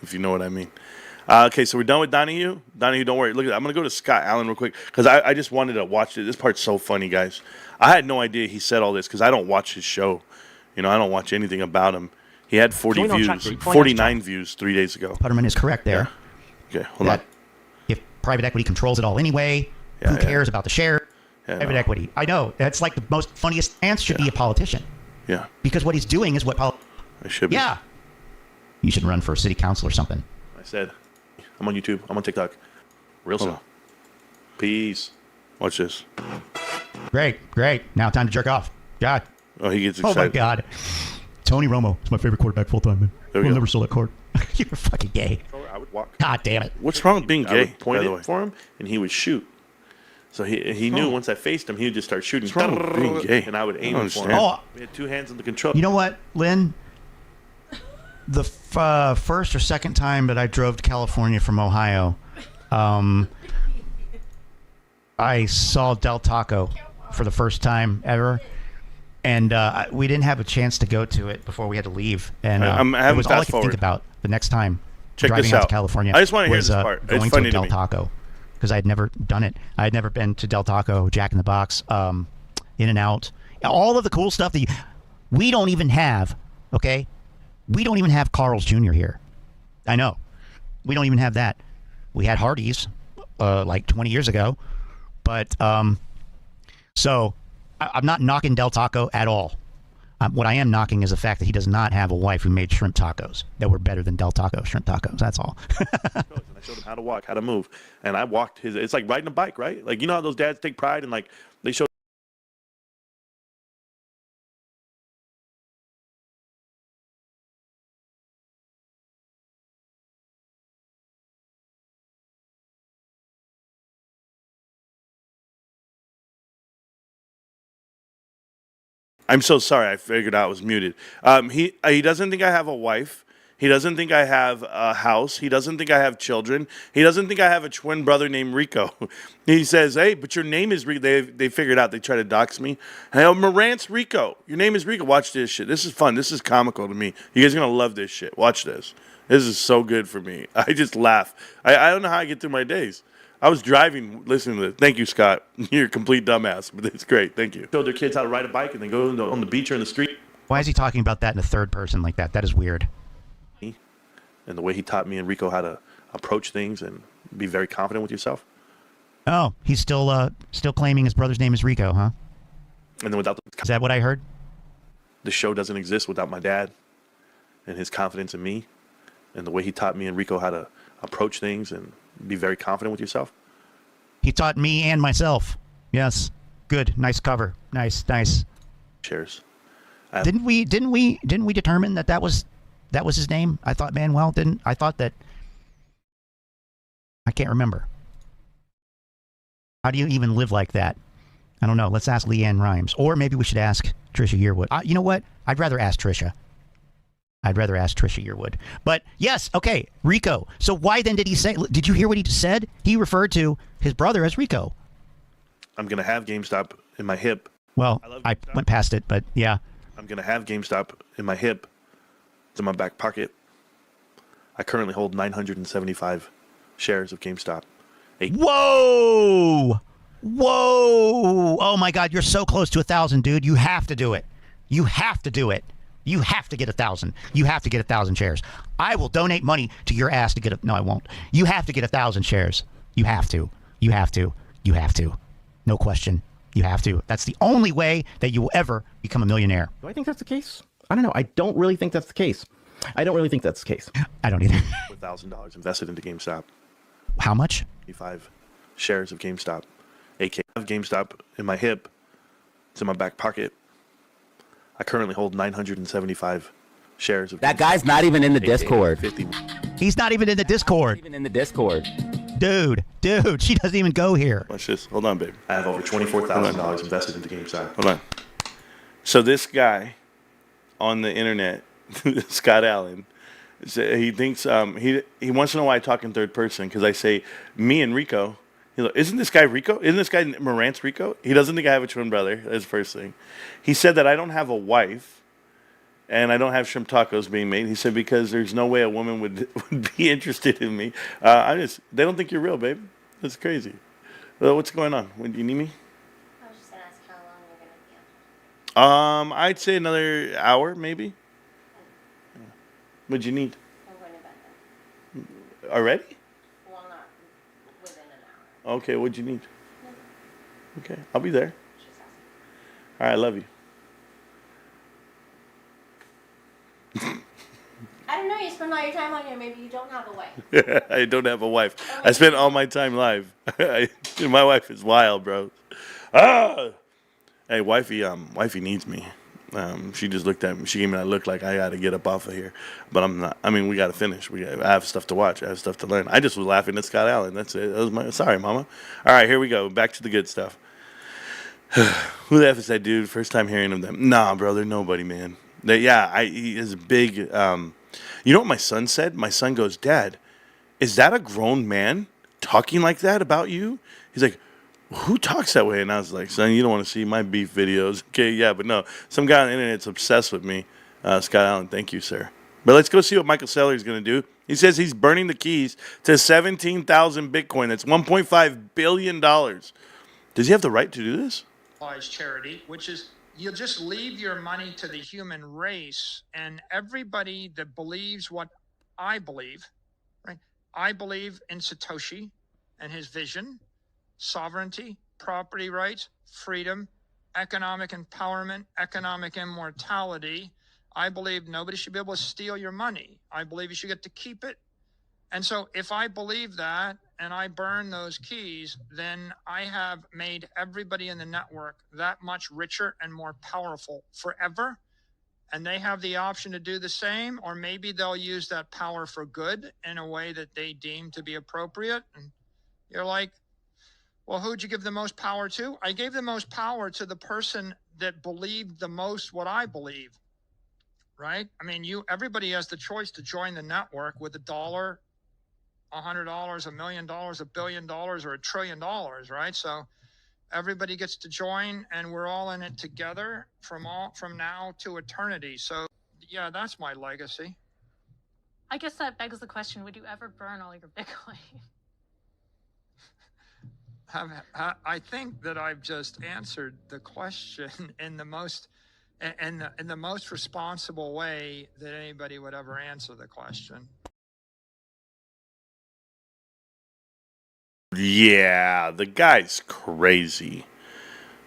if you know what I mean. Okay, so we're done with Donahue. Donahue, don't worry. Look, I'm going to go to Scott Allen real quick because I just wanted to watch it. This part's so funny, guys. I had no idea he said all this because I don't watch his show. I don't watch anything about him. He had 49 views 3 days ago. Putterman is correct there. Yeah. Okay, hold on. If private equity controls it all anyway, who cares about the share? Private equity. I know. That's like the most funniest. Ants should be a politician. Yeah. Because what he's doing is what I should be. Yeah. You should run for city council or something. I said. I'm on YouTube. I'm on TikTok. Real soon. Peace. Watch this. Great. Now time to jerk off. God. Oh, he gets excited. Oh, my God. Tony Romo is my favorite quarterback full-time, man. There we go. Never sell that card. You're fucking gay. I would walk. God damn it. What's wrong with being gay? I would point it for him, and he would shoot. So he knew once I faced him, he would just start shooting. What's wrong with being gay? And I would aim for him. Oh, we had two hands on the control. You know what, Lynn? The first or second time that I drove to California from Ohio, I saw Del Taco for the first time ever. And we didn't have a chance to go to it before we had to leave. And it was all I could think about the next time driving out to California. I just want to hear this part. Going to a Del Taco. Because I had never done it. I had never been to Del Taco, Jack in the Box, In-N-Out. All of the cool stuff that we don't even have, okay? We don't even have Carl's Jr. here. I know. We don't even have that. We had Hardee's like 20 years ago. But, so, I'm not knocking Del Taco at all. What I am knocking is the fact that he does not have a wife who made shrimp tacos that were better than Del Taco shrimp tacos. That's all. And I showed him how to walk, how to move, and I walked his. It's like riding a bike, right? Like, you know how those dads take pride and like they show. I'm so sorry. I figured out I was muted. He doesn't think I have a wife. He doesn't think I have a house. He doesn't think I have children. He doesn't think I have a twin brother named Rico. He says, "Hey, but your name is Rico." They figured out. They try to dox me. Hey, Marantz Rico. Your name is Rico. Watch this shit. This is fun. This is comical to me. You guys are gonna love this shit. Watch this. This is so good for me. I just laugh. I don't know how I get through my days. I was driving, listening to this. Thank you, Scott. You're a complete dumbass, but it's great. Thank you. Showed their kids how to ride a bike and then go on the beach or in the street. Why is he talking about that in the third person like that? That is weird. And the way he taught me and Rico how to approach things and be very confident with yourself. Oh, he's still claiming his brother's name is Rico, huh? And then without Is that what I heard? the show doesn't exist without my dad and his confidence in me and the way he taught me and Rico how to approach things and be very confident with yourself. He taught me and myself. Yes. Good. Nice cover. Nice. Cheers. Didn't we determine that was his name? I thought Manuel didn't. I thought that. I can't remember. How do you even live like that? I don't know. Let's ask Leanne Rhymes, or maybe we should ask Trisha Yearwood. You know what? I'd rather ask Trisha Yearwood. But yes, okay, Rico. So why then did he say? Did you hear what he said? He referred to his brother as Rico. I'm gonna have GameStop in my hip. Well, I went past it, but yeah. I'm gonna have GameStop in my hip. It's in my back pocket. I currently hold 975 shares of GameStop. Whoa! Oh my God, you're so close to 1,000, dude. You have to do it. You have to do it. You have to get 1,000. You have to get 1,000 shares. I will donate money to your ass to get no, I won't. You have to get 1,000 shares. You have to. You have to. You have to. No question. You have to. That's the only way that you will ever become a millionaire. Do I think that's the case? I don't know. I don't really think that's the case. I don't I don't either. $1,000 invested into GameStop. How much? 25 shares of GameStop. I have GameStop in my hip. It's in my back pocket. I currently hold 975 shares of That guy's not even in the Discord. 50. He's not even in the Discord. Dude, she doesn't even go here. Watch this. Hold on, babe. I have over $24,000 invested into GameStop. Hold on. So this guy on the internet, Scott Allen, he thinks he wants to know why I talk in third person because I say me and Rico. He's like, isn't this guy Rico? Isn't this guy Marantz Rico? He doesn't think I have a twin brother. That's the first thing. He said that I don't have a wife and I don't have shrimp tacos being made. He said because there's no way a woman would be interested in me. They don't think you're real, babe. That's crazy. What's going on? Do you need me? I was just gonna ask how long you're gonna be on. I'd say another hour, maybe. What'd you need? I'm going to bed then. Already? Well, not within an hour. Okay, what'd you need? Okay, I'll be there. Just asking. All right, I love you. I don't know. You spend all your time on here. Maybe you don't have a wife. I don't have a wife. I spend all my time live. My wife is wild, bro. Hey, wifey needs me. She just looked at me. She gave me that look like I got to get up off of here. But I'm not. I mean, we got to finish. I have stuff to watch. I have stuff to learn. I just was laughing at Scott Allen. That's it. Sorry, mama. All right, here we go. Back to the good stuff. Who the F is that dude? First time hearing of them. Nah, bro, they're nobody, man. He is big. You know what my son said? My son goes, Dad, is that a grown man talking like that about you? He's like, who talks that way? And I was like, son, you don't want to see my beef videos. Okay, yeah, but no. Some guy on the internet's obsessed with me. Scott Allen, thank you, sir. But let's go see what Michael Saylor is going to do. He says he's burning the keys to 17,000 Bitcoin. That's $1.5 billion. Does he have the right to do this? Charity, which is you'll just leave your money to the human race, and everybody that believes what I believe, right? I believe in Satoshi and his vision, sovereignty, property rights, freedom, economic empowerment, economic immortality. I believe nobody should be able to steal your money. I believe you should get to keep it. And so if I believe that and I burn those keys, then I have made everybody in the network that much richer and more powerful forever. And they have the option to do the same, or maybe they'll use that power for good in a way that they deem to be appropriate. And you're like, well, who'd you give the most power to? I gave the most power to the person that believed the most what I believe, right? I mean, everybody has the choice to join the network with $1, $100, $1 million, $1 billion, or $1 trillion, right? So everybody gets to join, and we're all in it together from now to eternity. So yeah, that's my legacy. I guess that begs the question: would you ever burn all your Bitcoin? I think that I've just answered the question in the most responsible way that anybody would ever answer the question. Yeah, the guy's crazy.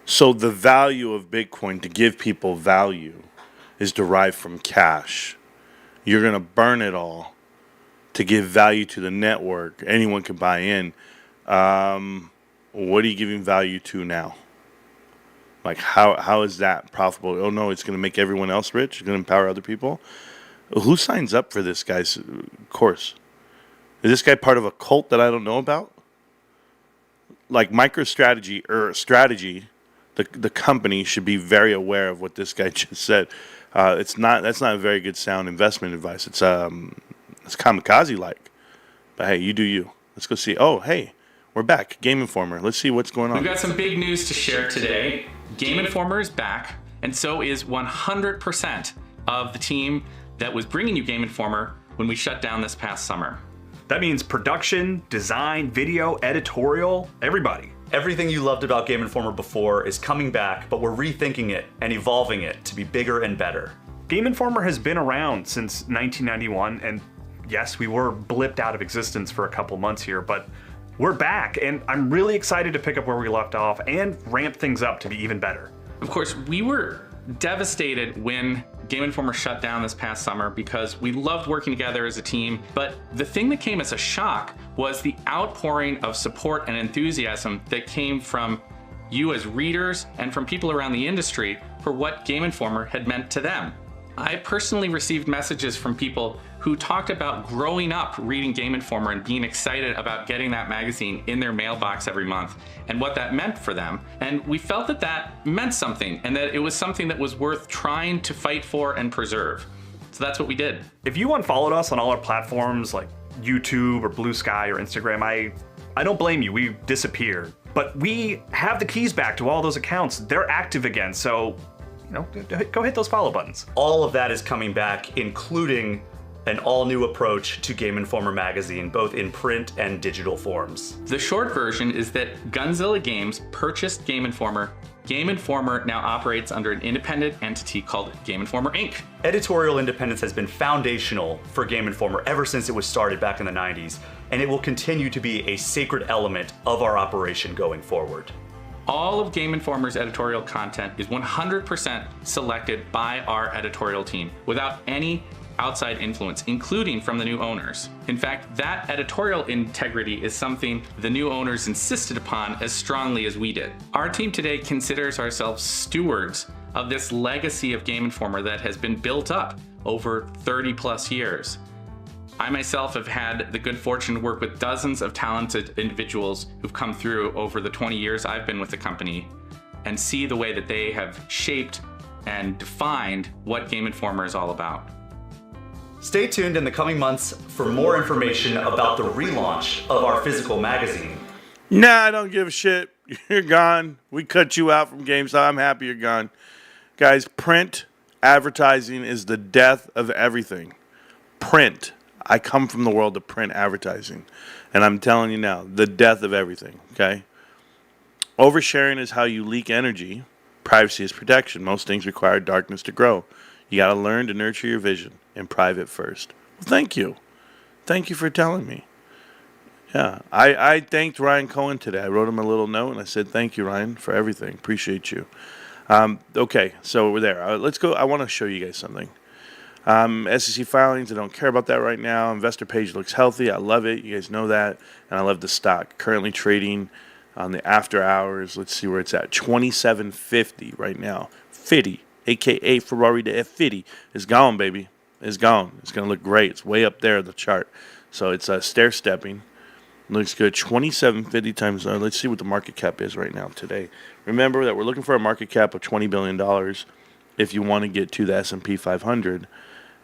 So the value of Bitcoin, to give people value, is derived from cash. You're going to burn it all to give value to the network. Anyone can buy in. What are you giving value to now? Like, how is that profitable? Oh, no, it's going to make everyone else rich? It's going to empower other people? Who signs up for this guy's course? Is this guy part of a cult that I don't know about? Like MicroStrategy or Strategy, the company should be very aware of what this guy just said. That's not a very good sound investment advice. It's kamikaze like. But hey, you do you. Let's go see. Oh, hey, we're back. Game Informer. Let's see what's going on. We've got some big news to share today. Game Informer is back, and so is 100% of the team that was bringing you Game Informer when we shut down this past summer. That means production, design, video, editorial, everybody. Everything you loved about Game Informer before is coming back, but we're rethinking it and evolving it to be bigger and better. Game Informer has been around since 1991, and yes, we were blipped out of existence for a couple months here, but we're back, and I'm really excited to pick up where we left off and ramp things up to be even better. Of course, we were devastated when Game Informer shut down this past summer because we loved working together as a team, but the thing that came as a shock was the outpouring of support and enthusiasm that came from you as readers and from people around the industry for what Game Informer had meant to them. I personally received messages from people who talked about growing up reading Game Informer and being excited about getting that magazine in their mailbox every month and what that meant for them. And we felt that that meant something and that it was something that was worth trying to fight for and preserve. So that's what we did. If you unfollowed us on all our platforms like YouTube or Blue Sky or Instagram, I don't blame you, we disappeared. But we have the keys back to all those accounts. They're active again, so go hit those follow buttons. All of that is coming back, including an all-new approach to Game Informer magazine, both in print and digital forms. The short version is that Gunzilla Games purchased Game Informer. Game Informer now operates under an independent entity called Game Informer Inc. Editorial independence has been foundational for Game Informer ever since it was started back in the 90s, and it will continue to be a sacred element of our operation going forward. All of Game Informer's editorial content is 100% selected by our editorial team without any outside influence, including from the new owners. In fact, that editorial integrity is something the new owners insisted upon as strongly as we did. Our team today considers ourselves stewards of this legacy of Game Informer that has been built up over 30 plus years. I myself have had the good fortune to work with dozens of talented individuals who've come through over the 20 years I've been with the company and see the way that they have shaped and defined what Game Informer is all about. Stay tuned in the coming months for more information about the relaunch of our physical magazine. Nah, I don't give a shit. You're gone. We cut you out from GameStop. I'm happy you're gone. Guys, print advertising is the death of everything. Print. I come from the world of print advertising. And I'm telling you now, the death of everything, okay? Oversharing is how you leak energy. Privacy is protection. Most things require darkness to grow. You got to learn to nurture your vision in private first. Well, thank you. Thank you for telling me. Yeah, I thanked Ryan Cohen today. I wrote him a little note and I said, thank you, Ryan, for everything. Appreciate you. Okay, so we're there. Let's go. I want to show you guys something. SEC filings, I don't care about that right now. Investor page looks healthy. I love it. You guys know that. And I love the stock. Currently trading on the after hours. Let's see where it's at. 27.50 right now. 50, a.k.a. Ferrari the F50, is gone, baby. It's gone. It's going to look great. It's way up there, the chart. So it's stair-stepping. Looks good. 27.50 times. Let's see what the market cap is right now today. Remember that we're looking for a market cap of $20 billion if you want to get to the S&P 500.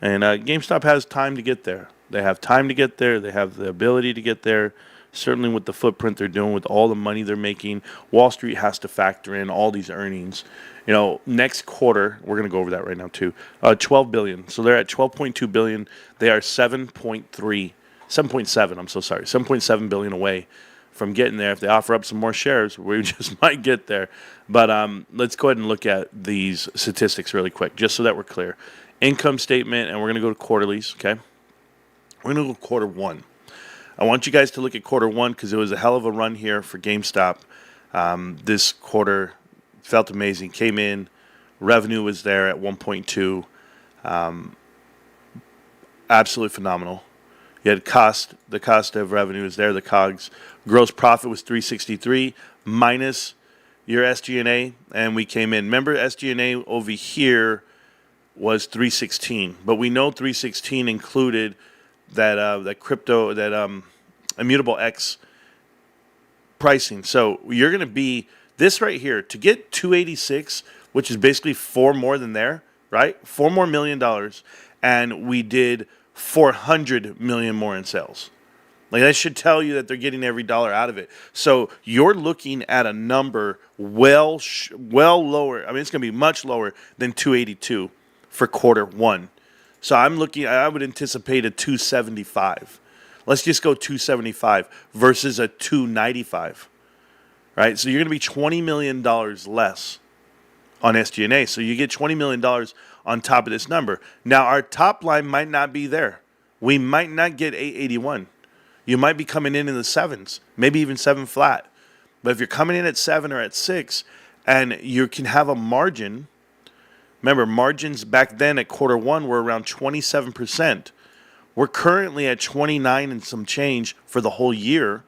And GameStop has time to get there. They have time to get there. They have the ability to get there. Certainly with the footprint they're doing, with all the money they're making, Wall Street has to factor in all these earnings. You know, next quarter, we're going to go over that right now too, 12 billion. So they're at 12.2 billion. They are 7.7, I'm so sorry, 7.7 billion away from getting there. If they offer up some more shares, we just might get there. But let's go ahead and look at these statistics really quick, just so that we're clear. Income statement, and we're going to go to quarterlies, okay? We're going to go quarter one. I want you guys to look at quarter one because it was a hell of a run here for GameStop. This quarter felt amazing. Came in, revenue was there at 1.2. Absolutely phenomenal. You had the cost of revenue is there, the COGS. Gross profit was 363 minus your SG&A, and we came in. Remember, SG&A over here was 316, but we know 316 included that crypto, that immutable X pricing. So you're going to be this right here to get 286, which is basically four more than there, right? $4 more million, and we did 400 million more in sales. Like, that should tell you that they're getting every dollar out of it. So you're looking at a number well lower. I mean, it's going to be much lower than 282 for quarter one. So I would anticipate a 275. Let's just go 275 versus a 295, right? So you're going to be $20 million less on SG&A. So you get $20 million on top of this number. Now, our top line might not be there. We might not get 881. You might be coming in the sevens, maybe even 7 flat. But if you're coming in at 7 or at 6 and you can have a margin, remember, margins back then at quarter one were around 27%. We're currently at 29 and some change for the whole year.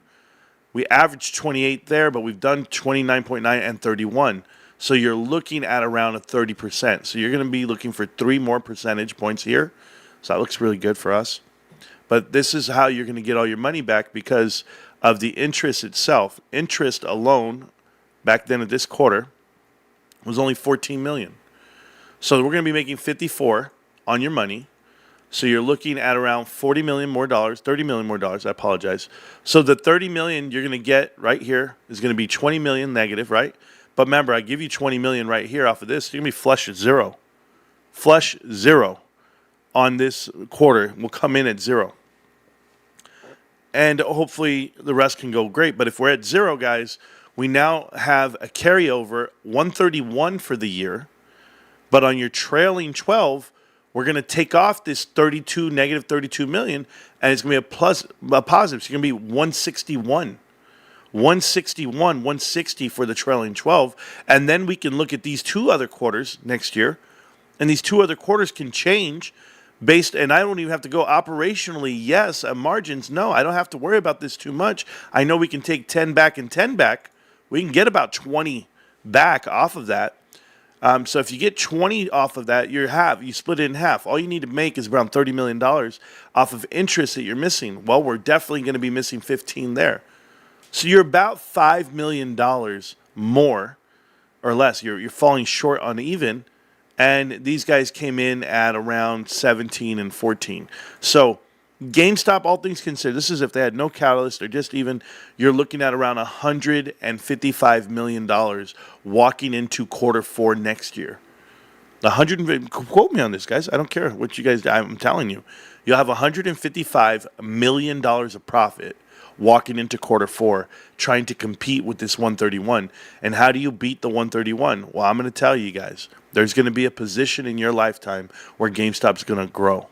We averaged 28 there, but we've done 29.9 and 31. So you're looking at around a 30%. So you're going to be looking for 3 more percentage points here. So that looks really good for us. But this is how you're going to get all your money back because of the interest itself. Interest alone, back then at this quarter, was only 14 million. So we're going to be making 54 on your money. So you're looking at around 40 million more dollars, 30 million more dollars. I apologize. So the 30 million you're going to get right here is going to be 20 million negative, right? But remember, I give you 20 million right here off of this. You're going to be flush at zero. Flush zero on this quarter will come in at zero. And hopefully the rest can go great. But if we're at zero, guys, we now have a carryover 131 for the year. But on your trailing 12, we're going to take off this negative 32 million, and it's going to be a positive. So you're going to be 161. 161, 160 for the trailing 12. And then we can look at these 2 other quarters next year. And these 2 other quarters can change and I don't even have to go operationally, yes, margins, no, I don't have to worry about this too much. I know we can take 10 back and 10 back. We can get about 20 back off of that. So if you get 20 off of that, you split it in half. All you need to make is around $30 million off of interest that you're missing. Well, we're definitely going to be missing 15 there. So you're about $5 million more or less. You're falling short on even. And these guys came in at around 17 and 14. So GameStop, all things considered, this is if they had no catalyst or just even, you're looking at around $155 million walking into quarter 4 next year. Quote me on this, guys. I don't care what you guys, I'm telling you. You'll have $155 million of profit walking into quarter 4 trying to compete with this 131. And how do you beat the 131? Well, I'm going to tell you guys. There's going to be a position in your lifetime where GameStop's going to grow.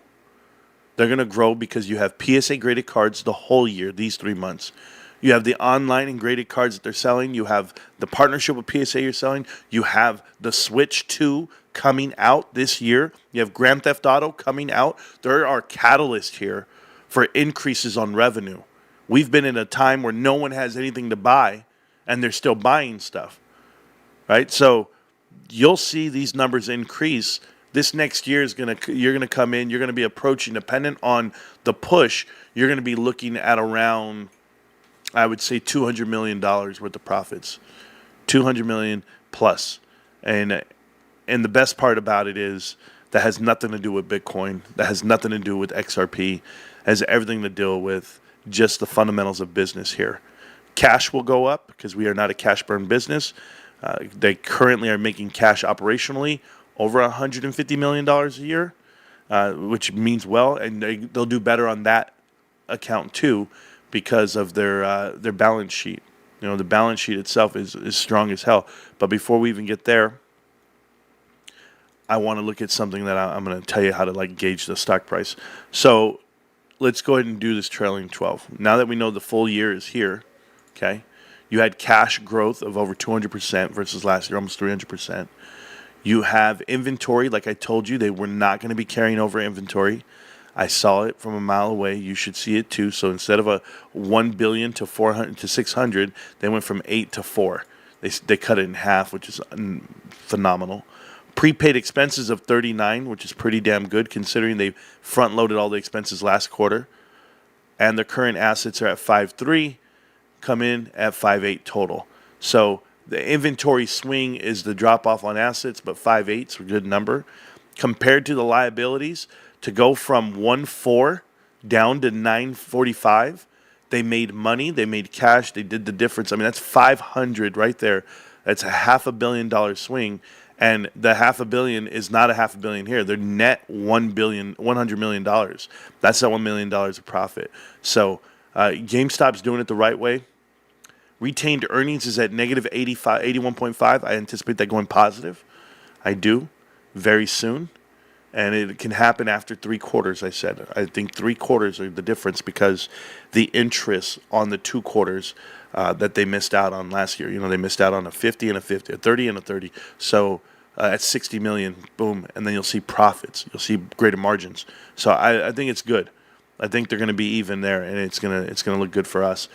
They're going to grow because you have PSA graded cards the whole year, these 3 months. You have the online and graded cards that they're selling. You have the partnership with PSA you're selling. You have the Switch 2 coming out this year. You have Grand Theft Auto coming out. There are catalysts here for increases on revenue. We've been in a time where no one has anything to buy, and they're still buying stuff, right? So you'll see these numbers increase. This next year you're gonna come in. You're gonna be approaching, dependent on the push. You're gonna be looking at around, I would say, $200 million worth of profits, 200 million plus, and the best part about it is that has nothing to do with Bitcoin. That has nothing to do with XRP. Has everything to do with just the fundamentals of business here. Cash will go up because we are not a cash burn business. They currently are making cash operationally over $150 million a year, which means well, and they'll do better on that account too because of their balance sheet. You know, the balance sheet itself is strong as hell. But before we even get there, I want to look at something that I'm going to tell you how to gauge the stock price. So let's go ahead and do this trailing 12. Now that we know the full year is here, okay, you had cash growth of over 200% versus last year, almost 300%. You have inventory, like I told you, they were not going to be carrying over inventory. I saw it from a mile away. You should see it too. So instead of a 1 billion to 400 to 600, they went from 8 to 4. They cut it in half, which is phenomenal. Prepaid expenses of 39, which is pretty damn good considering they front-loaded all the expenses last quarter. And their current assets are at 5.3, come in at 5.8 total. So the inventory swing is the drop-off on assets, but 5.8 is a good number. Compared to the liabilities, to go from 1.4 down to 9.45, they made money, they made cash, they did the difference. I mean, that's 500 right there. That's a $500 million swing. And the $500 million is not a $500 million here. They're net $100 million. That's that $1 million of profit. So GameStop's doing it the right way. Retained earnings is at negative 81.5. I anticipate that going positive. I do, very soon. And it can happen after 3 quarters, I said. I think 3 quarters are the difference because the interest on the 2 quarters that they missed out on last year. You know, they missed out on a 50 and a 50, a 30 and a 30. So at 60 million, boom, and then you'll see profits. You'll see greater margins. So I think it's good. I think they're going to be even there, and it's gonna look good for us.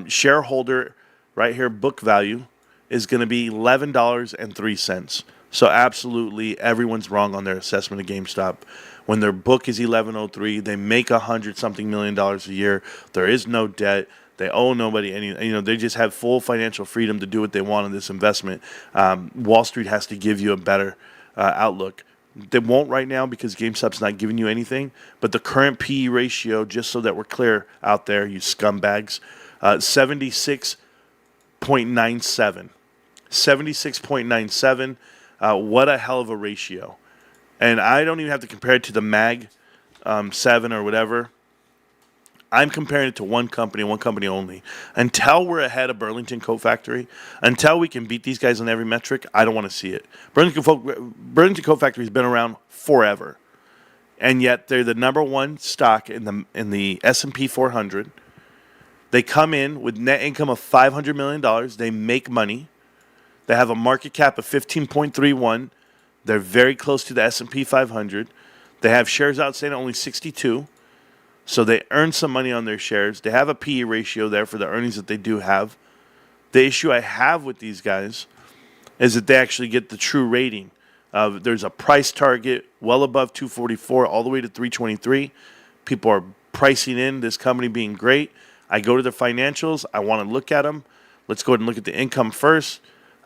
Shareholder right here, book value is going to be $11.03. So absolutely, everyone's wrong on their assessment of GameStop. When their book is 1103, they make $100-something million a year. There is no debt. They owe nobody any. You know, they just have full financial freedom to do what they want in this investment. Wall Street has to give you a better outlook. They won't right now because GameStop's not giving you anything. But the current PE ratio, just so that we're clear out there, you scumbags, 76.97. 76.97. What a hell of a ratio. And I don't even have to compare it to the MAG 7 or whatever. I'm comparing it to one company only. Until we're ahead of Burlington Coat Factory, until we can beat these guys on every metric, I don't want to see it. Burlington Coat Factory has been around forever. And yet they're the number one stock in the S&P 400. They come in with net income of $500 million. They make money. They have a market cap of 15.31. They're very close to the S&P 500. They have shares outstanding only 62. So they earn some money on their shares. They have a PE ratio there for the earnings that they do have. The issue I have with these guys is that they actually get the true rating. There's a price target well above 244 all the way to 323. People are pricing in this company being great. I go to their financials. I want to look at them. Let's go ahead and look at the income first.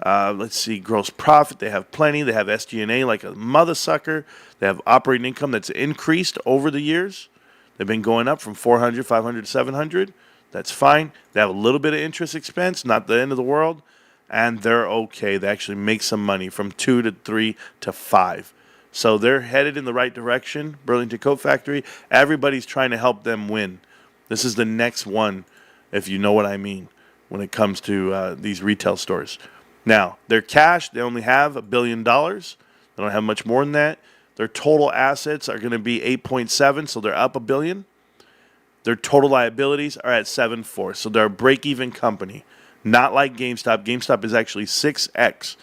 Let's see, gross profit. They have plenty. They have SG&A like a mother sucker. They have operating income that's increased over the years. They've been going up from 400, 500, 700. That's fine. They have a little bit of interest expense, not the end of the world, and they're okay. They actually make some money from 2 to 3 to 5. So they're headed in the right direction, Burlington Coat Factory. Everybody's trying to help them win. This is the next one, if you know what I mean, when it comes to these retail stores. Now, their cash, they only have $1 billion. They don't have much more than that. Their total assets are going to be 8.7, so they're up $1 billion. Their total liabilities are at 7.4. So they're a break-even company. Not like GameStop. GameStop is actually 6x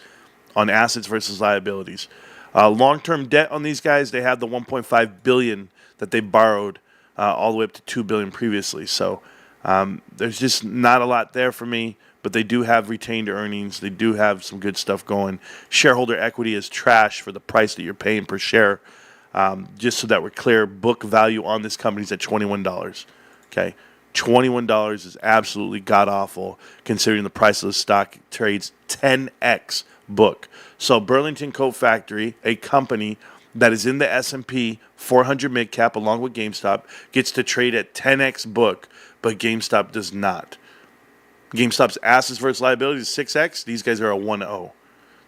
on assets versus liabilities. Long-term debt on these guys, they have the 1.5 billion that they borrowed all the way up to 2 billion previously. So there's just not a lot there for me, but they do have retained earnings. They do have some good stuff going. Shareholder equity is trash for the price that you're paying per share. Just so that we're clear, book value on this company is at $21. Okay, $21 is absolutely god awful considering the price of the stock trades 10x book. So Burlington Coat Factory, a company that is in the S&P 400 mid cap along with GameStop, gets to trade at 10x book, but GameStop does not. GameStop's assets versus liabilities is 6x. These guys are a 1.0.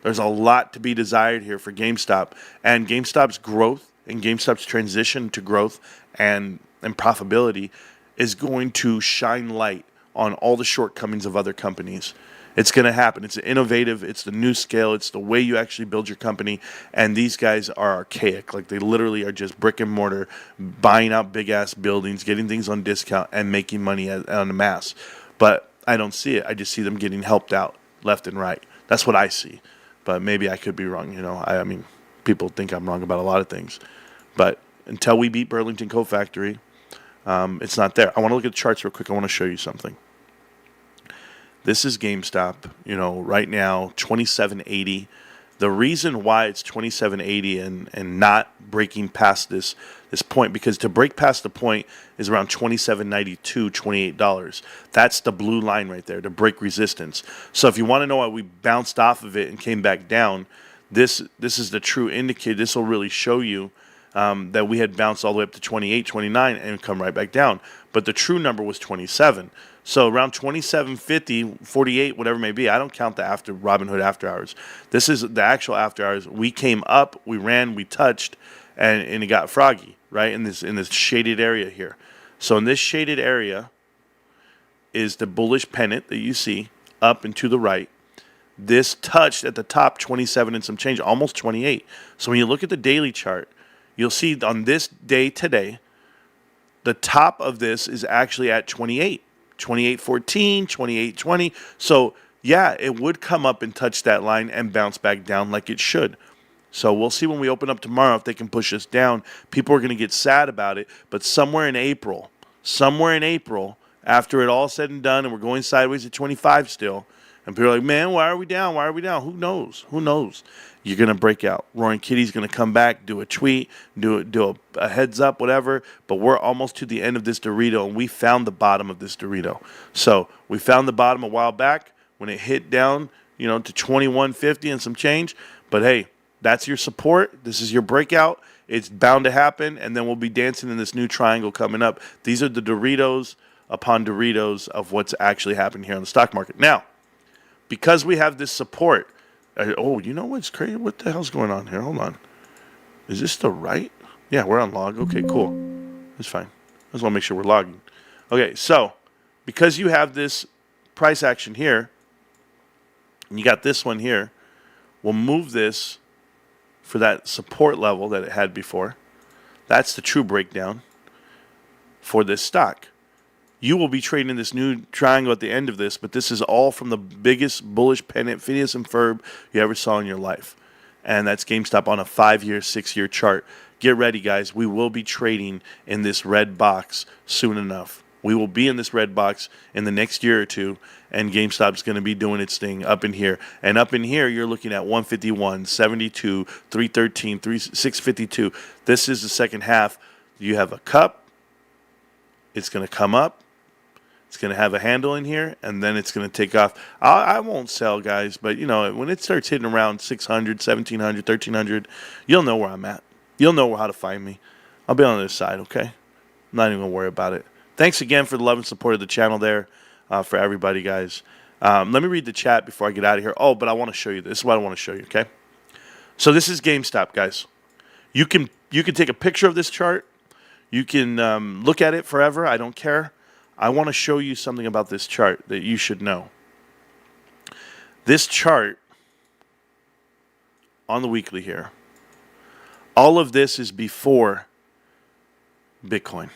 There's a lot to be desired here for GameStop, and GameStop's growth and GameStop's transition to growth and profitability is going to shine light on all the shortcomings of other companies. It's going to happen. It's innovative. It's the new scale. It's the way you actually build your company. And these guys are archaic. Like, they literally are just brick and mortar, buying out big-ass buildings, getting things on discount, and making money on the mass. But I don't see it. I just see them getting helped out left and right. That's what I see. But maybe I could be wrong. You know, I mean, people think I'm wrong about a lot of things. But until we beat Burlington Coat Factory, it's not there. I want to look at the charts real quick. I want to show you something. This is GameStop, you know, right now, 27.80. The reason why it's 27.80 and not breaking past this point, because to break past the point is around 27.92, $28. That's the blue line right there, to break resistance. So if you want to know why we bounced off of it and came back down, this is the true indicator. This will really show you that we had bounced all the way up to 28, 29 and come right back down. But the true number was 27. So around 27.50, 48, whatever it may be. I don't count the Robinhood after hours. This is the actual after hours. We came up, we ran, we touched, and it got froggy, right? In this shaded area here. So in this shaded area is the bullish pennant that you see up and to the right. This touched at the top 27 and some change, almost 28. So when you look at the daily chart, you'll see on this day today, the top of this is actually at 28. 28.14, 28.20. So, yeah, it would come up and touch that line and bounce back down like it should. So we'll see when we open up tomorrow if they can push us down. People are going to get sad about it, but somewhere in April, after it all said and done and we're going sideways at 25 still, and people are like, man, why are we down? Why are we down? Who knows? Who knows? You're going to break out. Roaring Kitty's going to come back, do a tweet, do a heads up, whatever. But we're almost to the end of this Dorito, and we found the bottom of this Dorito. So we found the bottom a while back when it hit down, you know, to 21.50 and some change. But, hey, that's your support. This is your breakout. It's bound to happen, and then we'll be dancing in this new triangle coming up. These are the Doritos upon Doritos of what's actually happening here on the stock market. Now, because we have this support, oh, you know what's crazy? What the hell's going on here? Hold on. Is this the right? Yeah, we're on log. Okay, cool. That's fine. I just want to make sure we're logging. Okay, so because you have this price action here, and you got this one here, we'll move this for that support level that it had before. That's the true breakdown for this stock. You will be trading this new triangle at the end of this, but this is all from the biggest bullish pennant, Phineas and Ferb, you ever saw in your life. And that's GameStop on a 5-year, 6-year chart. Get ready, guys. We will be trading in this red box soon enough. We will be in this red box in the next year or two, and GameStop's going to be doing its thing up in here. And up in here, you're looking at 151, 72, 313, 652. This is the second half. You have a cup. It's going to come up. It's going to have a handle in here, and then it's going to take off. I won't sell, guys, but, you know, when it starts hitting around 600, 1700, 1300, you'll know where I'm at. You'll know how to find me. I'll be on the other side, okay? I'm not even going to worry about it. Thanks again for the love and support of the channel there for everybody, guys. Let me read the chat before I get out of here. Oh, but I want to show you this. This is what I want to show you, okay? So this is GameStop, guys. You can take a picture of this chart. You can look at it forever. I don't care. I want to show you something about this chart that you should know. This chart on the weekly here, all of this is before Bitcoin.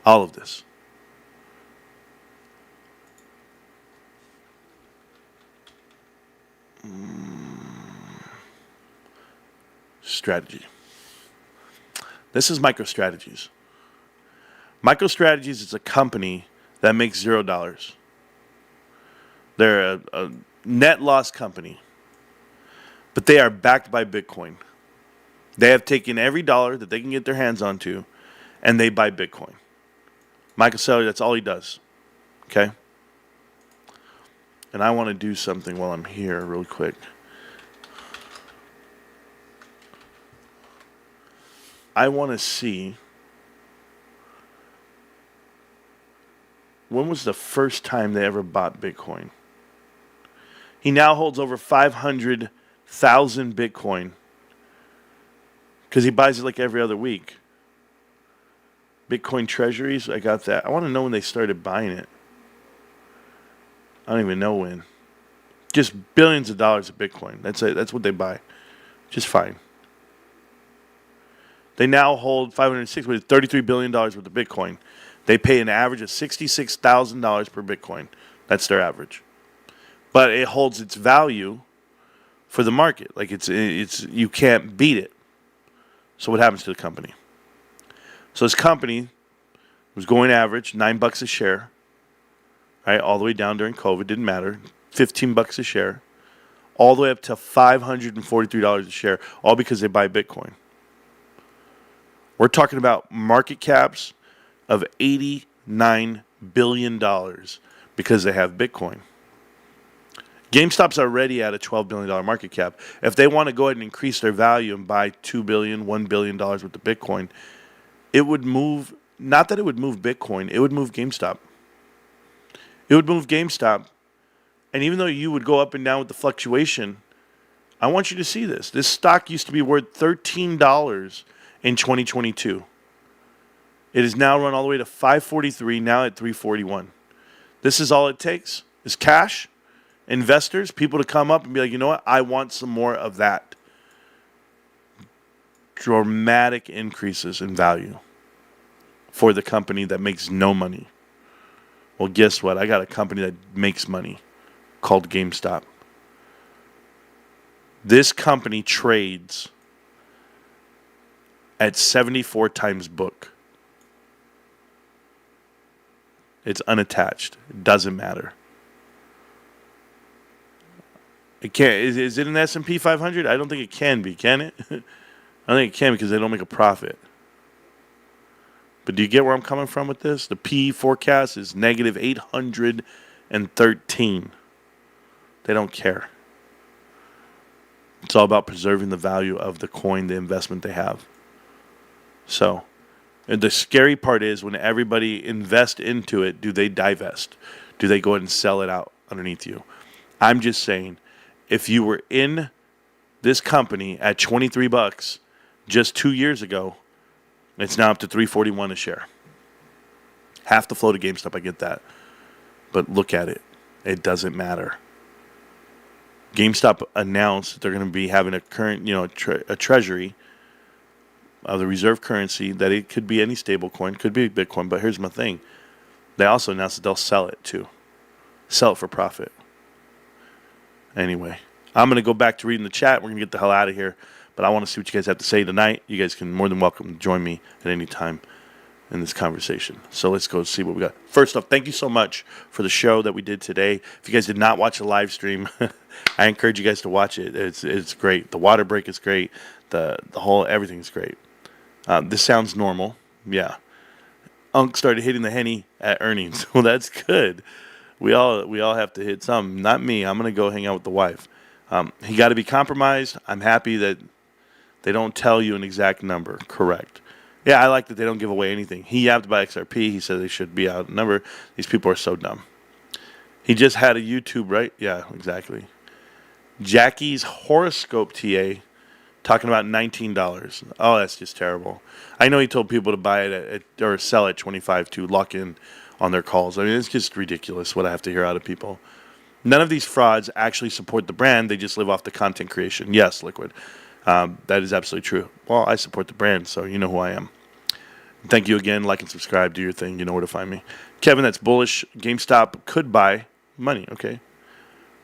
All of this. Strategy. This is MicroStrategies. MicroStrategies is a company that makes $0. They're a net loss company, but they are backed by Bitcoin. They have taken every dollar that they can get their hands onto, and they buy Bitcoin. Michael Saylor, that's all he does. Okay? And I want to do something while I'm here real quick. I want to see, when was the first time they ever bought Bitcoin? He now holds over 500,000 Bitcoin because he buys it like every other week. Bitcoin treasuries, I got that. I want to know when they started buying it. I don't even know when. Just billions of dollars of Bitcoin. That's it. That's what they buy. Just fine. They now hold $33 billion worth of Bitcoin. They pay an average of $66,000 per Bitcoin. That's their average. But it holds its value for the market. Like it's you can't beat it. So what happens to the company? So this company was going average $9 a share, right? All the way down during COVID, didn't matter. $15 a share, all the way up to $543 a share, all because they buy Bitcoin. We're talking about market caps of $89 billion because they have Bitcoin. GameStop's already at a $12 billion market cap. If they want to go ahead and increase their value and buy $2 billion, $1 billion worth of Bitcoin, it would move, not that it would move Bitcoin, it would move GameStop. It would move GameStop. And even though you would go up and down with the fluctuation, I want you to see this. This stock used to be worth $13 in 2022. It is now run all the way to $5.43, now at $3.41. This is all it takes, is cash, investors, people to come up and be like, you know what, I want some more of that. Dramatic increases in value for the company that makes no money. Well, guess what? I got a company that makes money called GameStop. This company trades at 74 times book. It's unattached. It doesn't matter. It can't. Is it an S&P 500? I don't think it can be. Can it? I think it can because they don't make a profit. But do you get where I'm coming from with this? The P forecast is negative 813. They don't care. It's all about preserving the value of the coin, the investment they have. So, and the scary part is when everybody invests into it, do they divest? Do they go ahead and sell it out underneath you? I'm just saying, if you were in this company at $23 just 2 years ago, it's now up to $3.41 a share. Half the flow to GameStop, I get that. But look at it. It doesn't matter. GameStop announced that they're going to be having a current, a treasury of the reserve currency, that it could be any stable coin, could be Bitcoin. But here's my thing. They also announced that they'll sell it too. Sell it for profit. Anyway, I'm going to go back to reading the chat. We're going to get the hell out of here. But I want to see what you guys have to say tonight. You guys can more than welcome to join me at any time in this conversation. So let's go see what we got. First off, thank you so much for the show that we did today. If you guys did not watch the live stream, I encourage you guys to watch it. It's great. The water break is great. The whole everything's great. This sounds normal. Yeah. Unc started hitting the henny at earnings. Well, that's good. We all have to hit some. Not me. I'm going to go hang out with the wife. He got to be compromised. I'm happy that they don't tell you an exact number. Correct. Yeah, I like that they don't give away anything. He yapped by XRP. He said they should be outnumbered. These people are so dumb. He just had a YouTube, right? Yeah, exactly. Jackie's horoscope TA talking about $19. Oh, that's just terrible. I know he told people to buy it or sell at 25 to lock in on their calls. I mean, it's just ridiculous what I have to hear out of people. None of these frauds actually support the brand. They just live off the content creation. Yes, Liquid. That is absolutely true. Well, I support the brand, so you know who I am. Thank you again. Like and subscribe. Do your thing. You know where to find me. Kevin, that's bullish. GameStop could buy money. Okay.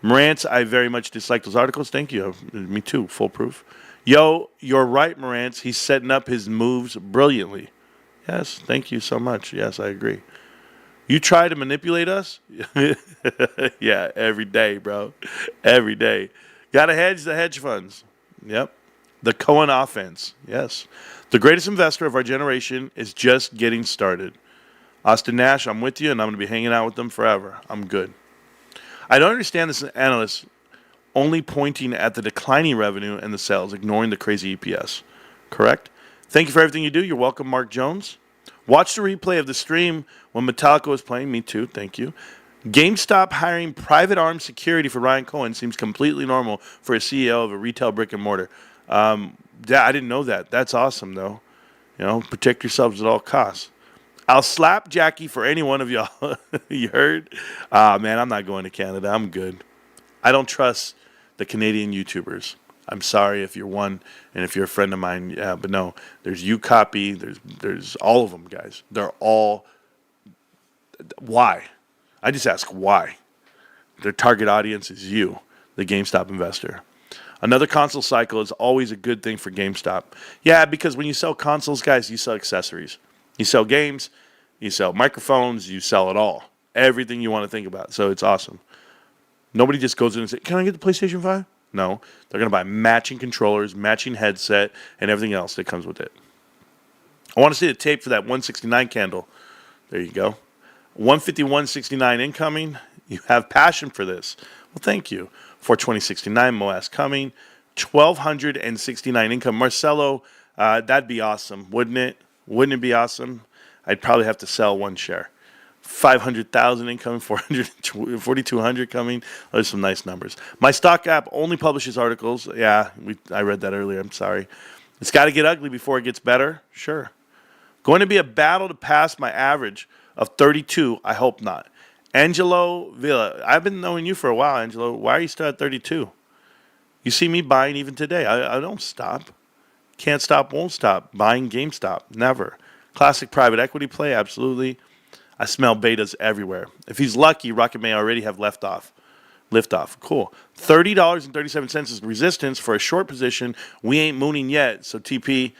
Marantz, I very much dislike those articles. Thank you. Me too. Full proof. Yo, you're right, Marantz. He's setting up his moves brilliantly. Yes. Thank you so much. Yes, I agree. You try to manipulate us? Yeah, every day, bro. Every day. Got to hedge the hedge funds. Yep. The Cohen offense. Yes. The greatest investor of our generation is just getting started. Austin Nash, I'm with you, and I'm going to be hanging out with them forever. I'm good. I don't understand this analyst only pointing at the declining revenue and the sales, ignoring the crazy EPS. Correct? Thank you for everything you do. You're welcome, Mark Jones. Watch the replay of the stream when Metallica was playing. Me too. Thank you. GameStop hiring private armed security for Ryan Cohen seems completely normal for a CEO of a retail brick and mortar. Yeah, I didn't know that. That's awesome, though. Protect yourselves at all costs. I'll slap Jackie for any one of y'all. You heard? Man, I'm not going to Canada. I'm good. I don't trust the Canadian YouTubers. I'm sorry if you're one and if you're a friend of mine. Yeah, but no, there's UCopy. There's all of them, guys. They're all. Why? I just ask why. Their target audience is you, the GameStop investor. Another console cycle is always a good thing for GameStop. Yeah, because when you sell consoles, guys, you sell accessories. You sell games, you sell microphones, you sell it all. Everything you want to think about. So it's awesome. Nobody just goes in and says, can I get the PlayStation 5? No. They're going to buy matching controllers, matching headset, and everything else that comes with it. I want to see the tape for that 169 candle. There you go. 151.69 incoming. You have passion for this. Well, thank you. 420.69 Moas coming. 1,269 income. Marcelo, that'd be awesome, wouldn't it? Wouldn't it be awesome? I'd probably have to sell one share. 500,000 incoming, 4,200 coming. Those are some nice numbers. My stock app only publishes articles. Yeah, I read that earlier. I'm sorry. It's got to get ugly before it gets better. Sure. Going to be a battle to pass my average of 32. I hope not. Angelo Villa. I've been knowing you for a while, Angelo. Why are you still at 32? You see me buying even today. I don't stop. Can't stop, won't stop. Buying GameStop. Never. Classic private equity play. Absolutely. I smell betas everywhere. If he's lucky, Rocket may already have liftoff. Cool. $30.37 is resistance for a short position. We ain't mooning yet. So TP,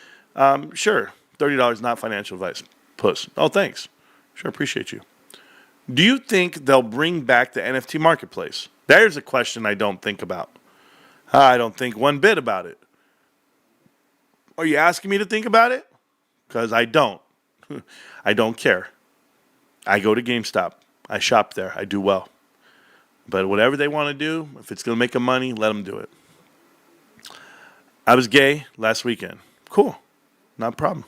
sure. $30 not financial advice. Puss. Oh, thanks. Sure, appreciate you. Do you think they'll bring back the NFT marketplace? There's a question I don't think about. I don't think one bit about it. Are you asking me to think about it? Because I don't. I don't care. I go to GameStop. I shop there. I do well. But whatever they want to do, if it's going to make them money, let them do it. I was gay last weekend. Cool. Not a problem.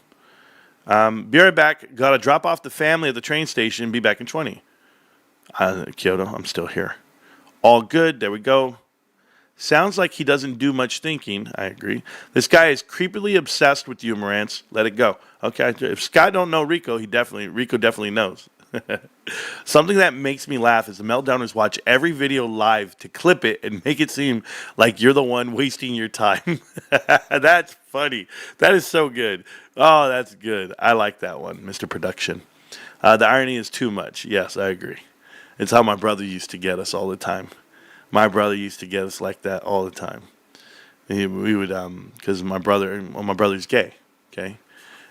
Be right back. Got to drop off the family at the train station and be back in 20. Kyoto, I'm still here. All good. There we go. Sounds like he doesn't do much thinking. I agree. This guy is creepily obsessed with you, Marantz. Let it go. Okay. If Scott don't know Rico, Rico definitely knows. Something that makes me laugh is the Meltdowners watch every video live to clip it and make it seem like you're the one wasting your time. That's funny. That is so good. Oh, that's good. I like that one, Mr. Production. The irony is too much. Yes, I agree. It's how my brother used to get us all the time. My brother used to get us like that all the time. We would, because my brother's gay, okay?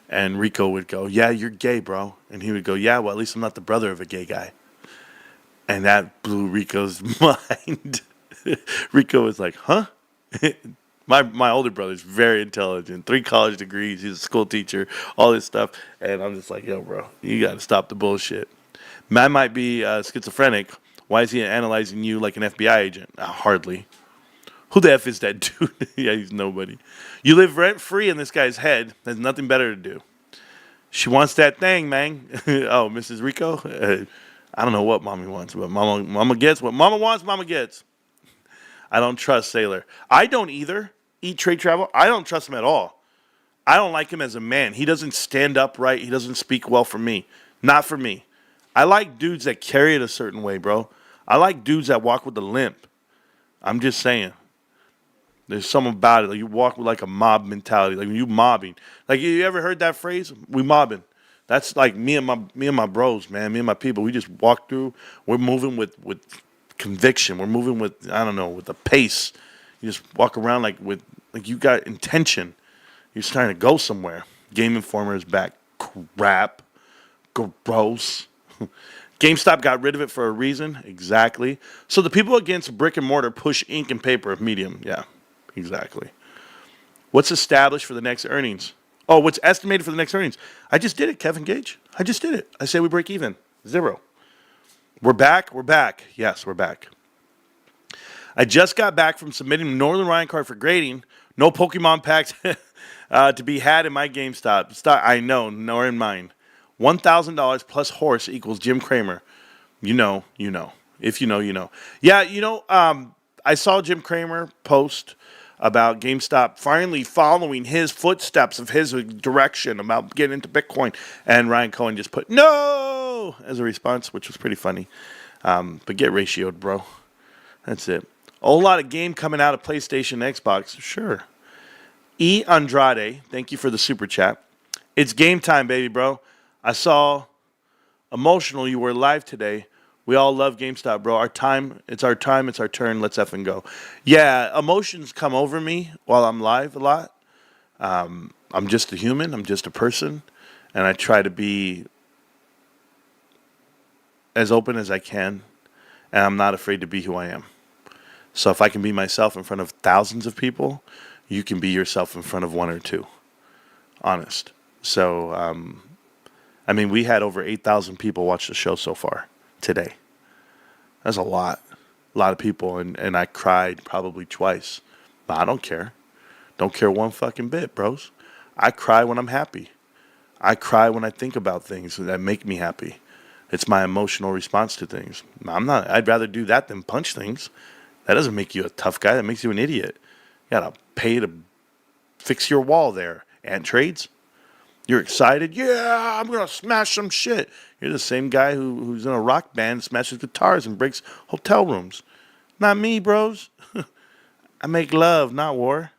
And Rico would go, yeah, you're gay, bro. And he would go, yeah, well, at least I'm not the brother of a gay guy. And that blew Rico's mind. Rico was like, huh? My older brother's very intelligent, 3 college degrees. He's a school teacher, all this stuff. And I'm just like, yo, bro, you got to stop the bullshit. Man might be schizophrenic. Why is he analyzing you like an FBI agent? Hardly. Who the F is that dude? Yeah, he's nobody. You live rent-free in this guy's head. There's nothing better to do. She wants that thing, man. Oh, Mrs. Rico? I don't know what mommy wants, but mama gets what mama wants, mama gets. I don't trust Sailor. I don't either. Eat Trade Travel. I don't trust him at all. I don't like him as a man. He doesn't stand up right. He doesn't speak well for me. Not for me. I like dudes that carry it a certain way, bro. I like dudes that walk with a limp. I'm just saying. There's something about it. Like you walk with like a mob mentality. Like when you mobbing. Like you ever heard that phrase? We mobbing. That's like me and my bros, man. Me and my people. We just walk through. We're moving with conviction. We're moving with, I don't know, with a pace. You just walk around like you got intention. You're just trying to go somewhere. Game Informer is back. Crap. Gross. GameStop got rid of it for a reason. Exactly. So the people against brick and mortar push ink and paper of medium. Yeah, exactly. What's established for the next earnings? Oh, what's estimated for the next earnings? I just did it, Kevin Gage. I just did it. I say we break even. 0. We're back. We're back. Yes, we're back. I just got back from submitting Northern Ryan card for grading. No Pokemon packs to be had in my GameStop. I know, nor in mine. $1,000 plus horse equals Jim Cramer. You know. If you know, you know. Yeah, I saw Jim Cramer post about GameStop finally following his footsteps of his direction about getting into Bitcoin. And Ryan Cohen just put no as a response, which was pretty funny. But get ratioed, bro. That's it. A whole lot of game coming out of PlayStation and Xbox. Sure. E. Andrade, thank you for the super chat. It's game time, baby, bro. I saw emotional you were live today. We all love GameStop, bro. It's our time, it's our turn. Let's effing go. Yeah, emotions come over me while I'm live a lot. I'm just a human. I'm just a person. And I try to be as open as I can. And I'm not afraid to be who I am. So if I can be myself in front of thousands of people, you can be yourself in front of 1 or 2. Honest. So, we had over 8,000 people watch the show so far today. That's a lot. A lot of people. And I cried probably twice. But I don't care. Don't care one fucking bit, bros. I cry when I'm happy. I cry when I think about things that make me happy. It's my emotional response to things. I'd rather do that than punch things. That doesn't make you a tough guy. That makes you an idiot. You gotta pay to fix your wall there. Ant trades. You're excited? Yeah, I'm gonna smash some shit. You're the same guy who's in a rock band, smashes guitars and breaks hotel rooms. Not me, bros. I make love, not war.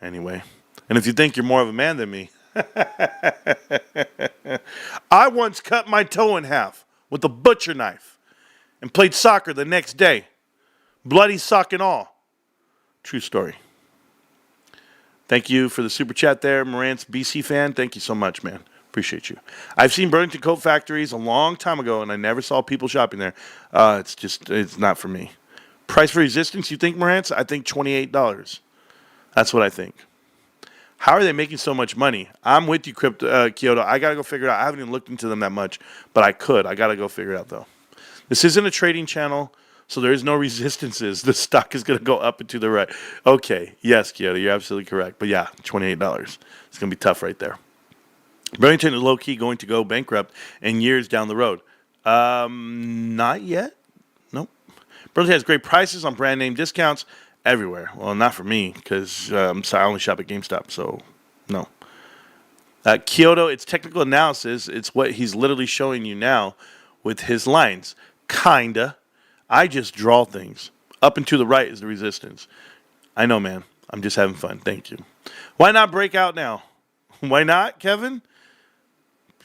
Anyway, and if you think you're more of a man than me, I once cut my toe in half with a butcher knife and played soccer the next day. Bloody sock and all. True story. Thank you for the super chat there, Marantz BC fan. Thank you so much, man. Appreciate you. I've seen Burlington Coat Factories a long time ago, and I never saw people shopping there. It's not for me. Price for resistance, you think, Marantz? I think $28. That's what I think. How are they making so much money? I'm with you, Kyoto. I got to go figure it out. I haven't even looked into them that much, but I could. I got to go figure it out, though. This isn't a trading channel, so there is no resistances. The stock is going to go up and to the right. Okay. Yes, Kyoto, you're absolutely correct. But yeah, $28. It's going to be tough right there. Burlington is low-key going to go bankrupt in years down the road. Not yet. Nope. Burlington has great prices on brand name discounts everywhere. Well, not for me, because I only shop at GameStop, so no. Kyoto, it's technical analysis. It's what he's literally showing you now with his lines. Kinda. I just draw things. Up and to the right is the resistance. I know, man. I'm just having fun. Thank you. Why not break out now? Why not, Kevin?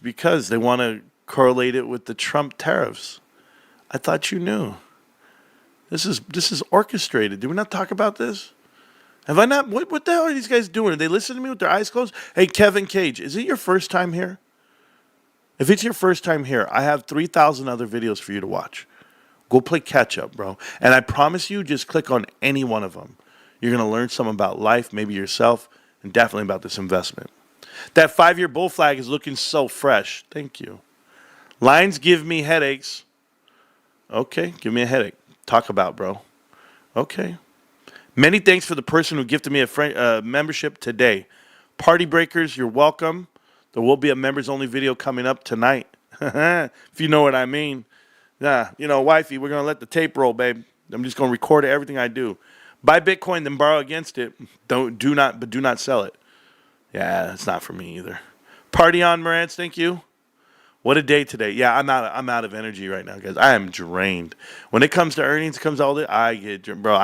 Because they want to correlate it with the Trump tariffs. I thought you knew. This is orchestrated. Did we not talk about this? Have I not? What the hell are these guys doing? Are they listening to me with their eyes closed? Hey, Kevin Cage, is it your first time here? If it's your first time here, I have 3,000 other videos for you to watch. Go play catch up, bro. And I promise you, just click on any one of them. You're going to learn something about life, maybe yourself, and definitely about this investment. That 5-year bull flag is looking so fresh. Thank you. Lines give me headaches. Okay, give me a headache. Talk about, bro. Okay. Many thanks for the person who gifted me a membership today. Party breakers, you're welcome. There will be a members-only video coming up tonight. If you know what I mean. Yeah, wifey, we're going to let the tape roll, babe. I'm just going to record everything I do. Buy Bitcoin, then borrow against it. Do not sell it. Yeah, it's not for me either. Party on, Marantz. Thank you. What a day today. Yeah, I'm out of energy right now, guys. I am drained. When it comes to earnings, I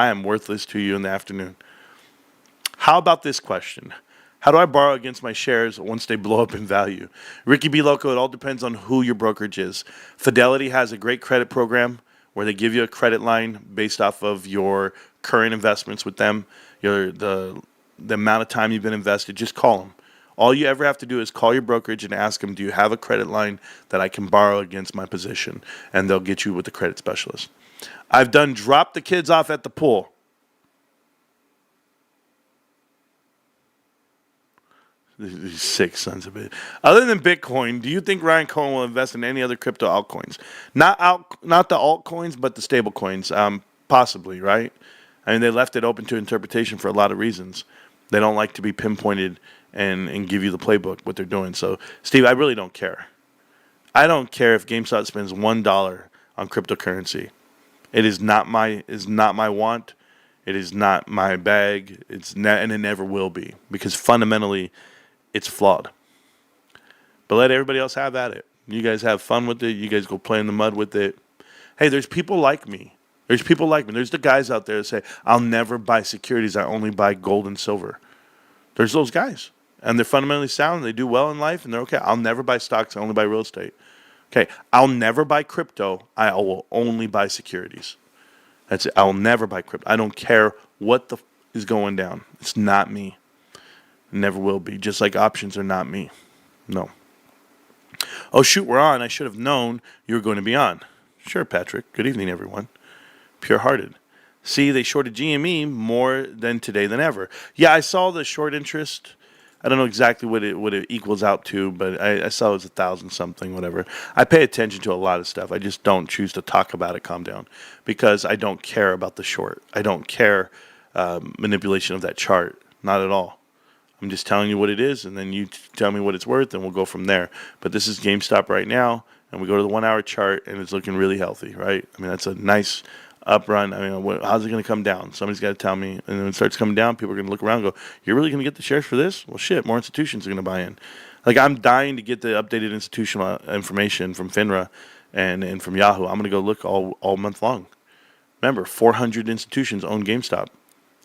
am worthless to you in the afternoon. How about this question? How do I borrow against my shares once they blow up in value? Ricky B. Loco, it all depends on who your brokerage is. Fidelity has a great credit program where they give you a credit line based off of your current investments with them, the amount of time you've been invested. Just call them. All you ever have to do is call your brokerage and ask them, do you have a credit line that I can borrow against my position? And they'll get you with the credit specialist. I've done drop the kids off at the pool. These sick sons of it. Other than Bitcoin, do you think Ryan Cohen will invest in any other crypto altcoins? Not the altcoins, but the stable coins. Possibly, right? I mean, they left it open to interpretation for a lot of reasons. They don't like to be pinpointed and give you the playbook, what they're doing. So, Steve, I really don't care. I don't care if GameStop spends $1 on cryptocurrency. It is not my want. It is not my bag. And it never will be, because fundamentally, it's flawed. But let everybody else have at it. You guys have fun with it. You guys go play in the mud with it. Hey, there's people like me. There's the guys out there that say, I'll never buy securities. I only buy gold and silver. There's those guys. And they're fundamentally sound. They do well in life, and they're okay. I'll never buy stocks. I only buy real estate. Okay, I'll never buy crypto. I will only buy securities. That's it. I'll never buy crypto. I don't care what is going down. It's not me. Never will be. Just like options are not me. No. Oh, shoot, we're on. I should have known you were going to be on. Sure, Patrick. Good evening, everyone. Pure-hearted. See, they shorted GME more than today than ever. Yeah, I saw the short interest. I don't know exactly what it equals out to, but I saw it was 1,000 something, whatever. I pay attention to a lot of stuff. I just don't choose to talk about it, calm down, because I don't care about the short. I don't care manipulation of that chart. Not at all. I'm just telling you what it is, and then you tell me what it's worth, and we'll go from there. But this is GameStop right now, and we go to the 1 hour chart, and it's looking really healthy, right? I mean, that's a nice up run. I mean, how's it going to come down? Somebody's got to tell me. And when it starts coming down, people are going to look around and go, you're really going to get the shares for this? Well, shit, more institutions are going to buy in. Like, I'm dying to get the updated institutional information from FINRA and from Yahoo. I'm going to go look all month long. Remember, 400 institutions own GameStop.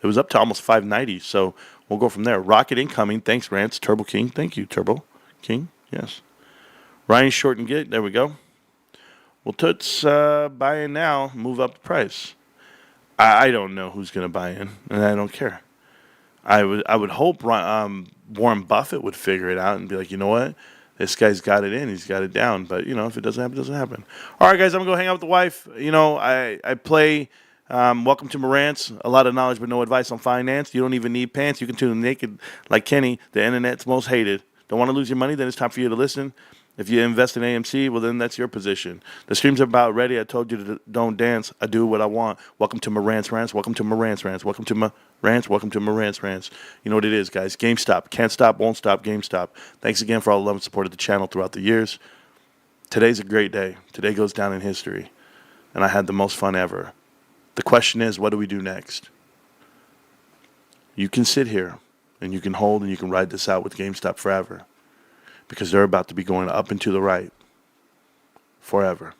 It was up to almost 590, so we'll go from there. Rocket incoming. Thanks, Rantz. Turbo King. Thank you, Turbo King. Yes. Ryan Short and Get. There we go. Well, Toots, buy in now. Move up the price. I don't know who's going to buy in, and I don't care. I would hope Warren Buffett would figure it out and be like, you know what? This guy's got it in. He's got it down. But, if it doesn't happen, it doesn't happen. All right, guys, I'm going to go hang out with the wife. I play Welcome to Marantz. A lot of knowledge but no advice on finance. You don't even need pants. You can tune naked like Kenny. The internet's most hated. Don't want to lose your money? Then it's time for you to listen. If you invest in AMC, well, then that's your position. The stream's about ready. I told you to don't dance. I do what I want. Welcome to Marantz Rantz. Welcome to Marantz Rantz. Welcome to Marantz. Welcome to Marantz Rantz. You know what it is, guys. GameStop. Can't stop, won't stop, GameStop. Thanks again for all the love and support of the channel throughout the years. Today's a great day. Today goes down in history. And I had the most fun ever. The question is, what do we do next? You can sit here, and you can hold, and you can ride this out with GameStop forever. Because they're about to be going up and to the right forever.